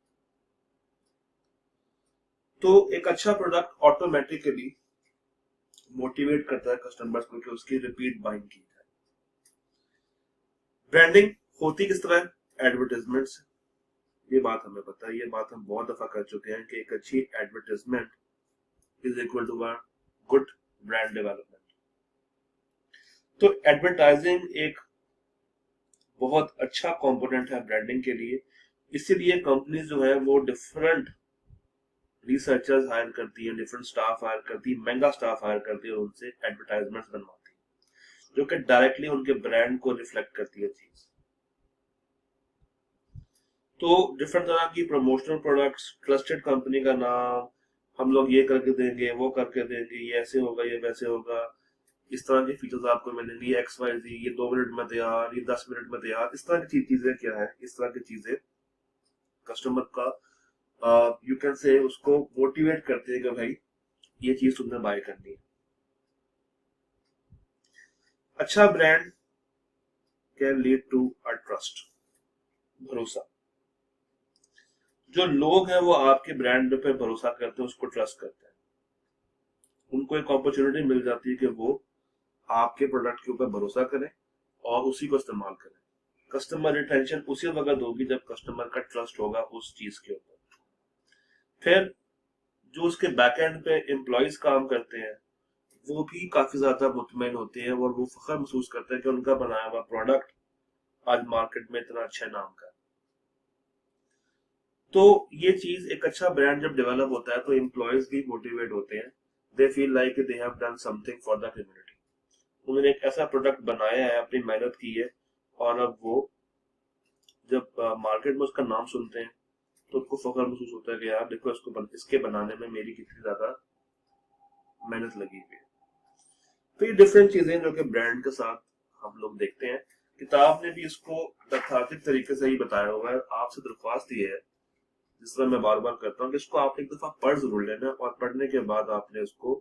तो एक अच्छा प्रोडक्ट ऑटोमेटिकली मोटिवेट करता है कस्टमर्स को कि उसकी रिपीट बाइंग की जाए। ब्रांडिंग होती किस तरह है? एडवर्टाइजमेंट से। ये बात हमें पता है, ये बात हम बहुत दफा कर चुके हैं कि एक अच्छी advertisement is equal to a good brand development. तो एडवर्टाइजिंग एक बहुत अच्छा कंपोनेंट है ब्रांडिंग के लिए, इसीलिए कंपनी जो है वो डिफरेंट रिसर्चर्स हायर करती है, डिफरेंट स्टाफ हायर करती है, महंगा स्टाफ हायर करती है और उनसे एडवर्टाइजमेंट्स बनवाती है जो कि डायरेक्टली उनके ब्रांड को रिफ्लेक्ट करती है चीज। तो डिफरेंट तरह की प्रमोशनल प्रोडक्ट्स, ट्रस्टेड कंपनी का नाम, हम लोग ये करके देंगे, वो करके देंगे, ये ऐसे होगा, ये वैसे होगा, इस तरह के फीचर्स आपको मिलेंगे, XYZ, ये 2 मिनट में तैयार, ये 10 मिनट में तैयार। इस तरह की चीजें क्या है, इस तरह की चीजें कस्टमर का यू कैन से उसको मोटिवेट करते हैं कि भाई ये चीज तुमने बाय करनी है। अच्छा brand can lead to a trust, भरोसा। जो लोग हैं वो आपके ब्रांड पे भरोसा करते हैं, उसको ट्रस्ट करते हैं, उनको एक अपॉर्चुनिटी मिल जाती है कि वो आपके प्रोडक्ट के ऊपर भरोसा करें और उसी को इस्तेमाल करें। कस्टमर रिटेंशन उसी वक्त होगी जब कस्टमर का ट्रस्ट होगा उस चीज के ऊपर। फिर जो उसके बैक एंड पे एम्प्लॉयज काम करते हैं वो भी काफी ज्यादा मुतमईन होते हैं और वो फख्र महसूस करते हैं कि उनका बनाया हुआ प्रोडक्ट आज मार्केट में इतना अच्छा नाम का। तो ये चीज, एक अच्छा ब्रांड जब डेवलप होता है तो एम्प्लॉयज भी मोटिवेट होते हैं, they feel like they have done something for the community. उन्होंने एक ऐसा प्रोडक्ट बनाया है, अपनी मेहनत की है, और अब वो जब मार्केट में उसका नाम सुनते हैं तो उनको फख्र महसूस होता है कि यार देखो इसके बनाने में मेरी कितनी ज्यादा मेहनत लगी हुई है। तो ये डिफरेंट चीजें जो कि ब्रांड के साथ हम लोग देखते हैं। किताब ने भी इसको तथाकथित तरीके से ही बताया हुआ है। आपसे दरख्वास्त ये है, जिस तरह मैं बार बार करता हूँ, कि इसको आप एक दफा पढ़ जरूर लेना और पढ़ने के बाद आपने उसको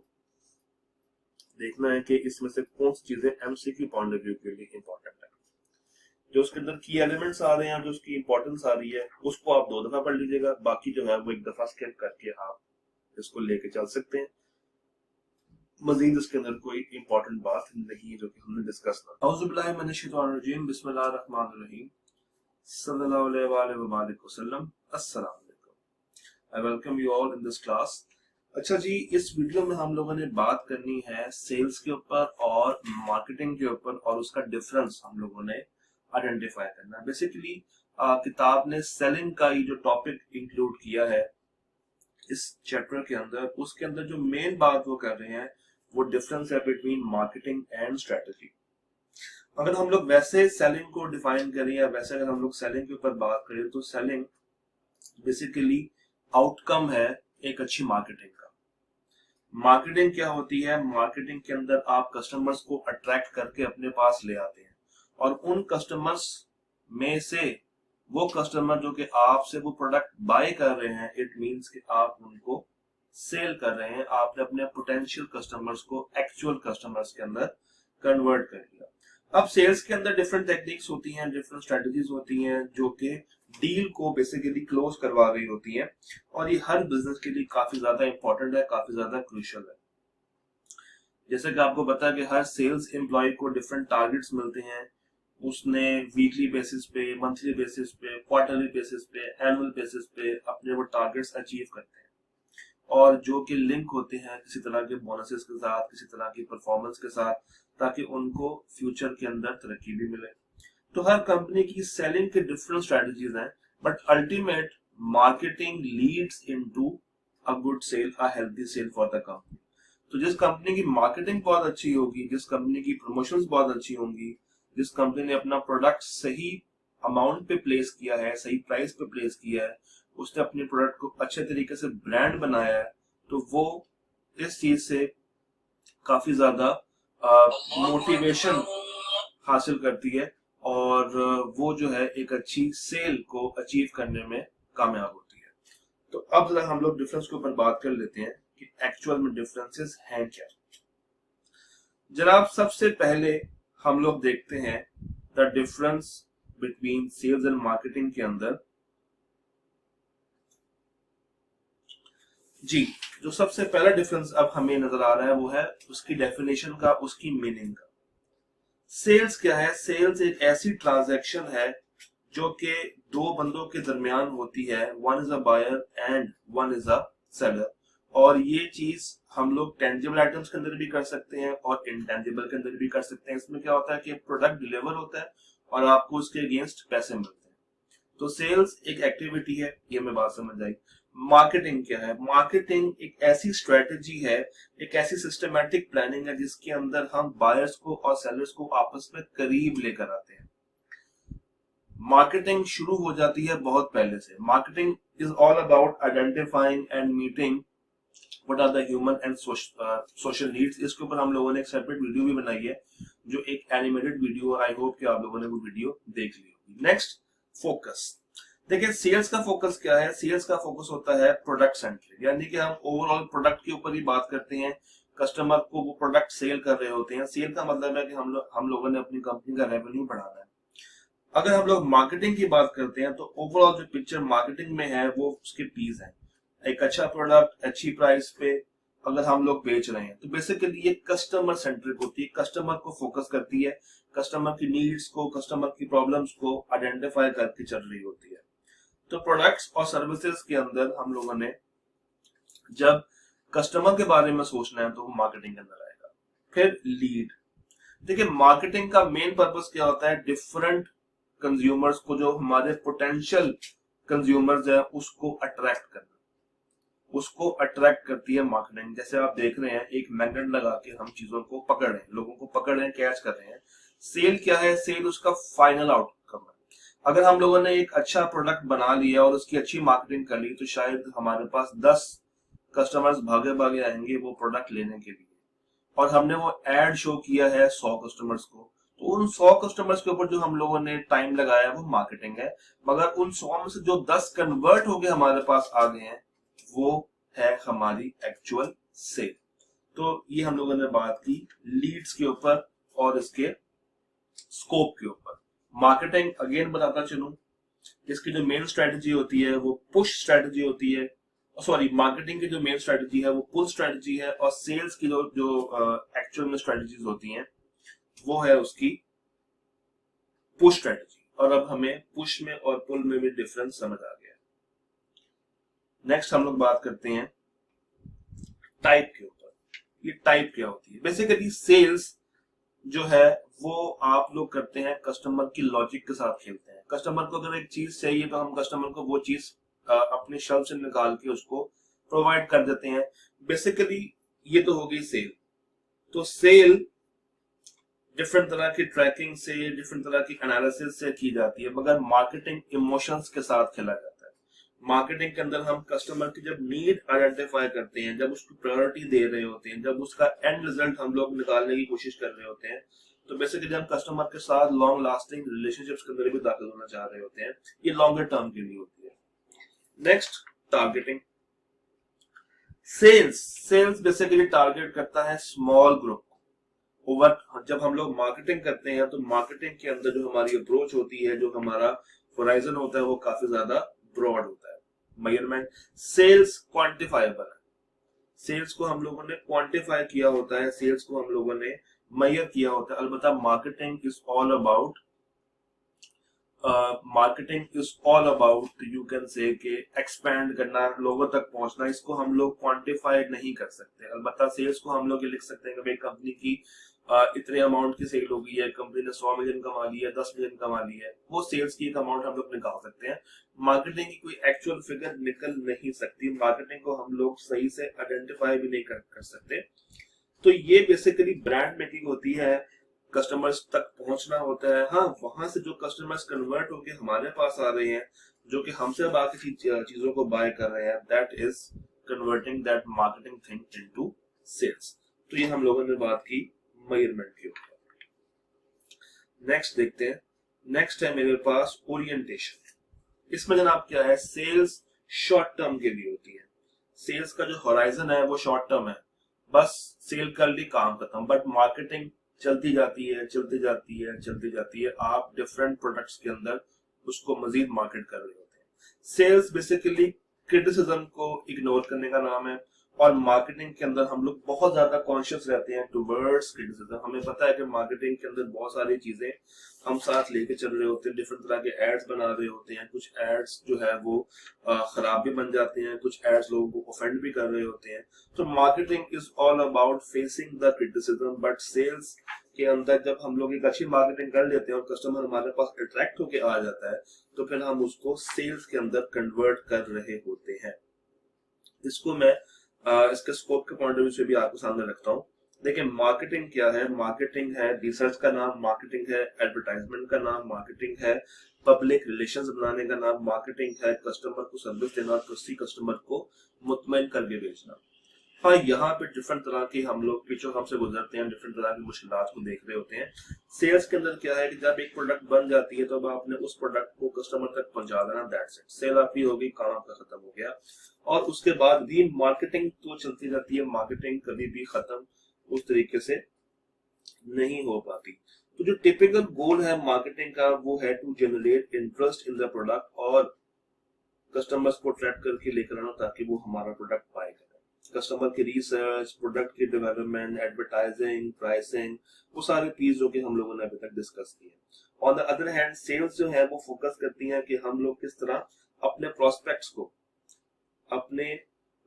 देखना है कि इसमें से कौन सी चीजें MCQ पॉइंट ऑफ व्यू के लिए इंपॉर्टेंट है। जो उसके अंदर की एलिमेंट्स आ रहे हैं, जो उसकी इंपॉर्टेंस आ रही है, उसको आप 2 दफा पढ़ लीजिएगा, बाकी जो है वो एक दफा स्किप करके आप इसको लेके चल सकते हैं। मजीद इसके अंदर कोई इंपॉर्टेंट बात नहीं है जो कि हमने डिस्कस ना। औज़ुबिल्लाहि मिनश्शैतानिर्रजीम, बिस्मिल्लाहिर्रहमानिर्रहीम, सल्लल्लाहु अलैहि वसल्लम, अस्सलाम वालेकुम। I welcome you all in this class. अच्छा जी, इस वीडियो में हम लोगों ने बात करनी है सेल्स के ऊपर और मार्केटिंग के ऊपर, और उसका डिफरेंस हम लोगों ने आइडेंटिफाई करना है। बेसिकली किताब ने सेलिंग का ही जो टॉपिक इंक्लूड किया है इस चैप्टर के अंदर, उसके अंदर जो मेन बात वो कर रहे हैं वो डिफरेंस है बिटवीन मार्केटिंग एंड स्ट्रेटजी। अगर हम लोग वैसे सेलिंग को डिफाइन करें या वैसे अगर हम लोग सेलिंग के ऊपर बात करें तो सेलिंग बेसिकली आउटकम है एक अच्छी मार्केटिंग का। मार्केटिंग क्या होती है? मार्केटिंग के अंदर आप कस्टमर्स को अट्रैक्ट करके अपने पास ले आते हैं और उन कस्टमर्स में से वो कस्टमर जो कि आपसे वो प्रोडक्ट बाय कर रहे हैं, इट मींस कि आप उनको सेल कर रहे हैं, आपने अपने पोटेंशियल कस्टमर्स को एक्चुअल कस्टमर्स के अंदर कन्वर्ट कर दिया। अब सेल्स के अंदर डिफरेंट टेक्निक्स होती हैं, डिफरेंट स्ट्रेटजीज होती हैं जो कि डील को बेसिकली क्लोज करवा रही होती हैं, और ये हर बिजनेस के लिए काफी ज्यादा इंपॉर्टेंट है, काफी ज्यादा क्रूशियल है। जैसे कि आपको पता है कि हर सेल्स एम्प्लॉय को डिफरेंट टारगेट्स मिलते हैं, उसने वीकली बेसिस पे, मंथली बेसिस पे, क्वार्टरली बेसिस पे, एनुअल बेसिस पे अपने वो टारगेट्स अचीव करते हैं, और जो कि लिंक होते हैं किसी तरह के बोनसेस के साथ, किसी तरह की परफॉर्मेंस के साथ, ताकि उनको फ्यूचर के अंदर तरक्की भी मिले। तो हर कंपनी की सेलिंग के डिफरेंट स्ट्रेटजीज हैं, but ultimate marketing leads into a good sale, a healthy sale for the company. तो जिस कंपनी की मार्केटिंग बहुत अच्छी होगी, जिस कंपनी की प्रमोशंस बहुत अच्छी होंगी, जिस कंपनी ने अपना प्रोडक्ट सही अमाउंट पे प्लेस किया है, सही प्राइस पे प्लेस किया है, उसने अपने प्रोडक्ट को अच्छे तरीके से ब्रांड बनाया है, तो वो इस चीज से काफी ज्यादा मोटिवेशन हासिल करती है और वो जो है एक अच्छी सेल को अचीव करने में कामयाब होती है। तो अब जरा हम लोग डिफरेंस के ऊपर बात कर लेते हैं कि एक्चुअल में डिफरेंसेस हैं क्या। जनाब, सबसे पहले हम लोग देखते हैं the difference between sales and marketing के अंदर। जी, जो सबसे पहला डिफरेंस अब हमें नजर आ रहा है वो है उसकी डेफिनेशन का, उसकी मीनिंग का। सेल्स क्या है? सेल्स एक ऐसी ट्रांजैक्शन है जो कि दो बंदों के दरमियान होती है, one is a buyer and one is a seller. और ये चीज हम लोग टेंजिबल आइटम्स के अंदर भी कर सकते हैं और इनटेंजिबल के अंदर भी कर सकते हैं। इसमें क्या होता है कि प्रोडक्ट डिलीवर होता है और आपको उसके अगेंस्ट पैसे मिलते हैं। तो सेल्स एक एक्टिविटी है, ये हमें बात समझ आई। मार्केटिंग क्या है? मार्केटिंग एक ऐसी स्ट्रेटेजी है, एक ऐसी सिस्टमैटिक प्लानिंग है जिसके अंदर हम बायर्स को और सेलर्स को आपस में करीब लेकर आते हैं। मार्केटिंग शुरू हो जाती है बहुत पहले से। Marketing is all about identifying and meeting what are the human and social needs. इसके ऊपर हम लोगों ने एक सेपरेट वीडियो भी बनाई है, जो एक एनिमेटेड वीडियो। आई होप कि आप लोगों ने वो वीडियो देख ली होगी। Next, focus. देखिए, सेल्स का फोकस क्या है? सेल्स का फोकस होता है प्रोडक्ट सेंट्रिक, यानी कि हम ओवरऑल प्रोडक्ट के ऊपर ही बात करते हैं। कस्टमर को वो प्रोडक्ट सेल कर रहे होते हैं। सेल का मतलब है कि हम लोगों ने अपनी कंपनी का रेवेन्यू बढ़ाना है। अगर हम लोग मार्केटिंग की बात करते हैं तो ओवरऑल जो पिक्चर मार्केटिंग में है वो उसके पीस है। एक अच्छा प्रोडक्ट अच्छी प्राइस पे अगर हम लोग बेच रहे हैं तो बेसिकली ये कस्टमर सेंट्रिक होती है, कस्टमर को फोकस करती है, कस्टमर की नीड्स को, कस्टमर की प्रॉब्लम्स को आइडेंटिफाई करके चल रही होती है। तो प्रोडक्ट्स और सर्विसेज के अंदर हम लोगों ने जब कस्टमर के बारे में सोचना है तो वो मार्केटिंग के अंदर आएगा। फिर लीड। देखिए, मार्केटिंग का मेन पर्पस क्या होता है? डिफरेंट कंज्यूमर्स को, जो हमारे पोटेंशियल कंज्यूमर्स है, उसको अट्रैक्ट करना। उसको अट्रैक्ट करती है मार्केटिंग। जैसे आप देख रहे हैं, एक मैग्नेट लगा के हम चीजों को पकड़ रहे हैं, लोगों को पकड़ रहे हैं, कैच कर रहे हैं। सेल क्या है? सेल उसका फाइनल आउटकम है। अगर हम लोगों ने एक अच्छा प्रोडक्ट बना लिया और उसकी अच्छी मार्केटिंग कर ली तो शायद हमारे पास 10 कस्टमर्स भागे भागे आएंगे वो प्रोडक्ट लेने के लिए, और हमने वो एड शो किया है 100 कस्टमर्स को। तो उन 100 कस्टमर्स के ऊपर जो हम लोगों ने टाइम लगाया वो मार्केटिंग है। मगर उन 100 में से जो 10 कन्वर्ट होके हमारे पास आ गए हैं वो है हमारी एक्चुअल सेल। तो ये हम लोगों ने बात की लीड्स के ऊपर और इसके स्कोप के ऊपर। मार्केटिंग अगेन बताता चलूं, इसकी जो मेन स्ट्रेटजी होती है वो पुश स्ट्रेटजी होती है। सॉरी, मार्केटिंग की जो मेन स्ट्रेटजी है वो पुल स्ट्रेटजी है, और सेल्स की जो जो एक्चुअल में स्ट्रेटजीज होती हैं वो है उसकी पुश स्ट्रेटजी। और अब हमें पुश में और पुल में भी डिफरेंस समझ आ गया। नेक्स्ट हम लोग बात करते हैं टाइप के ऊपर। ये टाइप क्या होती है? बेसिकली सेल्स जो है वो आप लोग करते हैं कस्टमर की लॉजिक के साथ खेलते हैं। कस्टमर को अगर एक चीज चाहिए तो हम कस्टमर को वो चीज अपने शेल्फ से निकाल के उसको प्रोवाइड कर देते हैं। बेसिकली ये तो हो गई सेल। तो सेल डिफरेंट तरह की ट्रैकिंग से, डिफरेंट तरह की एनालिसिस से की जाती है, मगर मार्केटिंग इमोशंस के साथ खेला जाता है। मार्केटिंग के अंदर हम कस्टमर की जब नीड आइडेंटिफाई करते हैं, जब उसको प्रायोरिटी दे रहे होते हैं, जब उसका एंड रिजल्ट हम लोग निकालने की कोशिश कर रहे होते हैं, तो बेसिकली हम कस्टमर के साथ लॉन्ग लास्टिंग रिलेशनशिप्स के अंदर भी दाखिल होना चाह रहे होते हैं। ये लॉन्गर टर्म के लिए होती है। Next, targeting. Sales sales basically target करता है स्मॉल ग्रुप को। ओवर जब हम लोग मार्केटिंग करते हैं तो मार्केटिंग के अंदर जो हमारी अप्रोच होती है, जो हमारा होराइजन होता है, वो काफी ज्यादा ब्रॉड होता है। मेजरमेंट, सेल्स क्वांटिफाइबल है। सेल्स को हम लोगों ने क्वांटिफाई किया होता है, सेल्स को हम लोगों ने मेजर किया होता है। अलबत्ता marketing is all about you can say कि एक्सपैंड करना, लोगों तक पहुंचना। इसको हम लोग क्वांटिफाइड नहीं कर सकते। अलबत्ता सेल्स को हम लोग ये लिख सकते हैं कि भाई कंपनी की इतने अमाउंट की सेल हो गई है, कंपनी ने 100 मिलियन कमा लिया है, 10 मिलियन कमा ली है, वो सेल्स की एक अमाउंट हम लोग निकाल सकते हैं। मार्केटिंग की कोई एक्चुअल फिगर निकल नहीं सकती, मार्केटिंग को हम लोग सही से आइडेंटिफाई भी नहीं कर सकते। तो ये बेसिकली ब्रांड मेकिंग होती है, कस्टमर्स तक पहुंचना होता है। हाँ, वहां से जो कस्टमर्स कन्वर्ट होके हमारे पास आ रहे हैं, जो कि हमसे बाकी चीजों को बाय कर रहे हैं, that is converting that marketing thing into sales. तो ये हम लोगों ने बात की मेजरमेंट के ऊपर। नेक्स्ट देखते हैं। नेक्स्ट है मेरे पास ओरिएंटेशन। इसमें जनाब क्या है, सेल्स शॉर्ट टर्म के लिए होती है। सेल्स का जो होराइजन है वो शॉर्ट टर्म है, बस सेल कर ली काम खत्म। बट मार्केटिंग चलती जाती है, चलती जाती है, चलती जाती है। आप डिफरेंट प्रोडक्ट्स के अंदर उसको मजीद मार्केट कर रहे होते हैं। सेल्स बेसिकली क्रिटिसिज्म को इग्नोर करने का नाम है, और मार्केटिंग के अंदर हम लोग बहुत ज्यादा कॉन्शियस रहते हैं टुवर्ड्स क्रिटिसिज्म। हमें पता है कि मार्केटिंग के अंदर बहुत सारी चीजें हम साथ लेके चल रहे होते हैं, डिफरेंट तरह के एड्स बना रहे होते हैं। कुछ एड्स जो है वो खराब भी बन जाते हैं, कुछ एड्स लोगों को ऑफेंड भी कर रहे होते हैं। तो marketing is all about facing the criticism. But sales के अंदर जब हम लोग एक अच्छी मार्केटिंग कर लेते हैं और कस्टमर हमारे पास अट्रैक्ट होके आ जाता है, तो फिर हम उसको सेल्स के अंदर कन्वर्ट कर रहे होते हैं। इसको मैं इसके स्कोप के पॉइंट ऑफ व्यू से भी आपको सामने रखता हूँ। देखिए, मार्केटिंग क्या है? मार्केटिंग है रिसर्च का नाम, मार्केटिंग है एडवर्टाइजमेंट का नाम, मार्केटिंग है पब्लिक रिलेशंस बनाने का नाम, मार्केटिंग है कस्टमर को सर्विस देना और किसी कस्टमर को मुतमईन करके बेचना। हाँ, यहाँ पे डिफरेंट तरह की हम लोग पिछो हमसे गुजरते हैं, डिफरेंट तरह की मुश्किलात को देख रहे होते हैं। सेल्स के अंदर क्या है कि जब एक प्रोडक्ट बन जाती है तो अब आपने उस प्रोडक्ट को कस्टमर तक पहुंचा देना, दैट्स इट। सेल आपकी हो गई, काम आपका खत्म हो गया। और उसके बाद भी मार्केटिंग तो चलती रहती है, मार्केटिंग कभी भी खत्म उस तरीके से नहीं हो पाती। तो जो टिपिकल गोल है मार्केटिंग का वो है to generate interest in the product और कस्टमर्स को अट्रैक्ट करके लेकर आना ताकि वो हमारा प्रोडक्ट बाय करें। कस्टमर की रिसर्च, प्रोडक्ट की डेवलपमेंट, एडवर्टाइजिंग, प्राइसिंग, वो सारी चीज जो कि हम लोगों ने अभी तक डिस्कस की है। On the other hand sales जो है वो फोकस करती है कि हम लोग किस तरह अपने प्रोस्पेक्ट्स को, अपने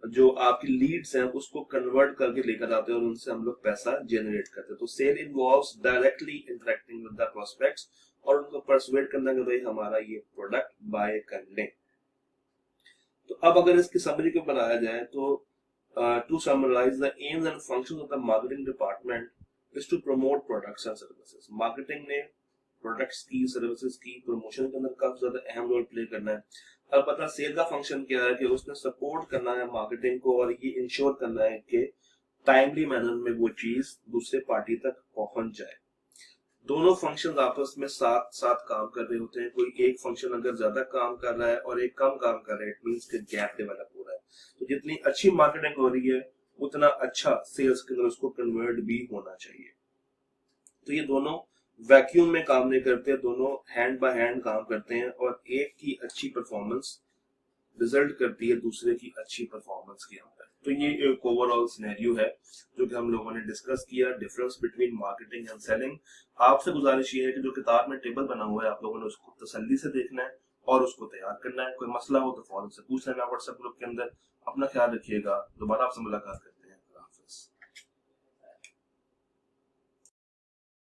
जो आपकी लीड्स हैं उसको कन्वर्ट करके लेकर आते हैं और उनसे हम लोग पैसा जनरेट करते हैं। तो sale involves directly interacting with the prospects और उनको परसुएड करना कि भाई हमारा ये प्रोडक्ट बाय कर लें। तो अब अगर इसकी समरी को बनाया जाए तो to summarise the aims and functions of the marketing department is to promote products and services. Marketing ने प्रोडक्ट्स की, सर्विसेज की प्रमोशन के अंदर काफी ज्यादा अहम रोल प्ले करना है। अब पता सेल का फंक्शन क्या है कि उसने सपोर्ट करना है मार्केटिंग को और ये इंश्योर करना है कि टाइमली मैनर में वो चीज दूसरे पार्टी तक पहुंच जाए। दोनों फंक्शंस आपस में साथ साथ काम कर रहे होते हैं। कोई एक फंक्शन अगर ज्यादा काम कर रहा है और एक कम काम कर रहा है, इट मींस कि गैप डेवलप हो रहा है। तो जितनी अच्छी मार्केटिंग हो रही है उतना अच्छा सेल्स के अंदर उसको कन्वर्ट भी होना चाहिए। तो ये दोनों वैक्यूम में काम नहीं करते, दोनों हैंड बाय हैंड काम करते हैं और एक की अच्छी परफॉर्मेंस रिजल्ट करती है दूसरे की अच्छी परफॉर्मेंस के अंदर। तो ये एक ओवरऑल सिनेरियो है जो कि हम लोगों ने डिस्कस किया, difference between marketing and selling. आपसे गुजारिश ये है कि जो किताब में टेबल बना हुआ है आप लोगों ने उसको तसल्ली से देखना है और उसको तैयार करना है। कोई मसला हो तो फौरन से पूछ लेना व्हाट्सएप ग्रुप के अंदर। अपना ख्याल रखिएगा, दोबारा आपसे मुलाकात करेंगे।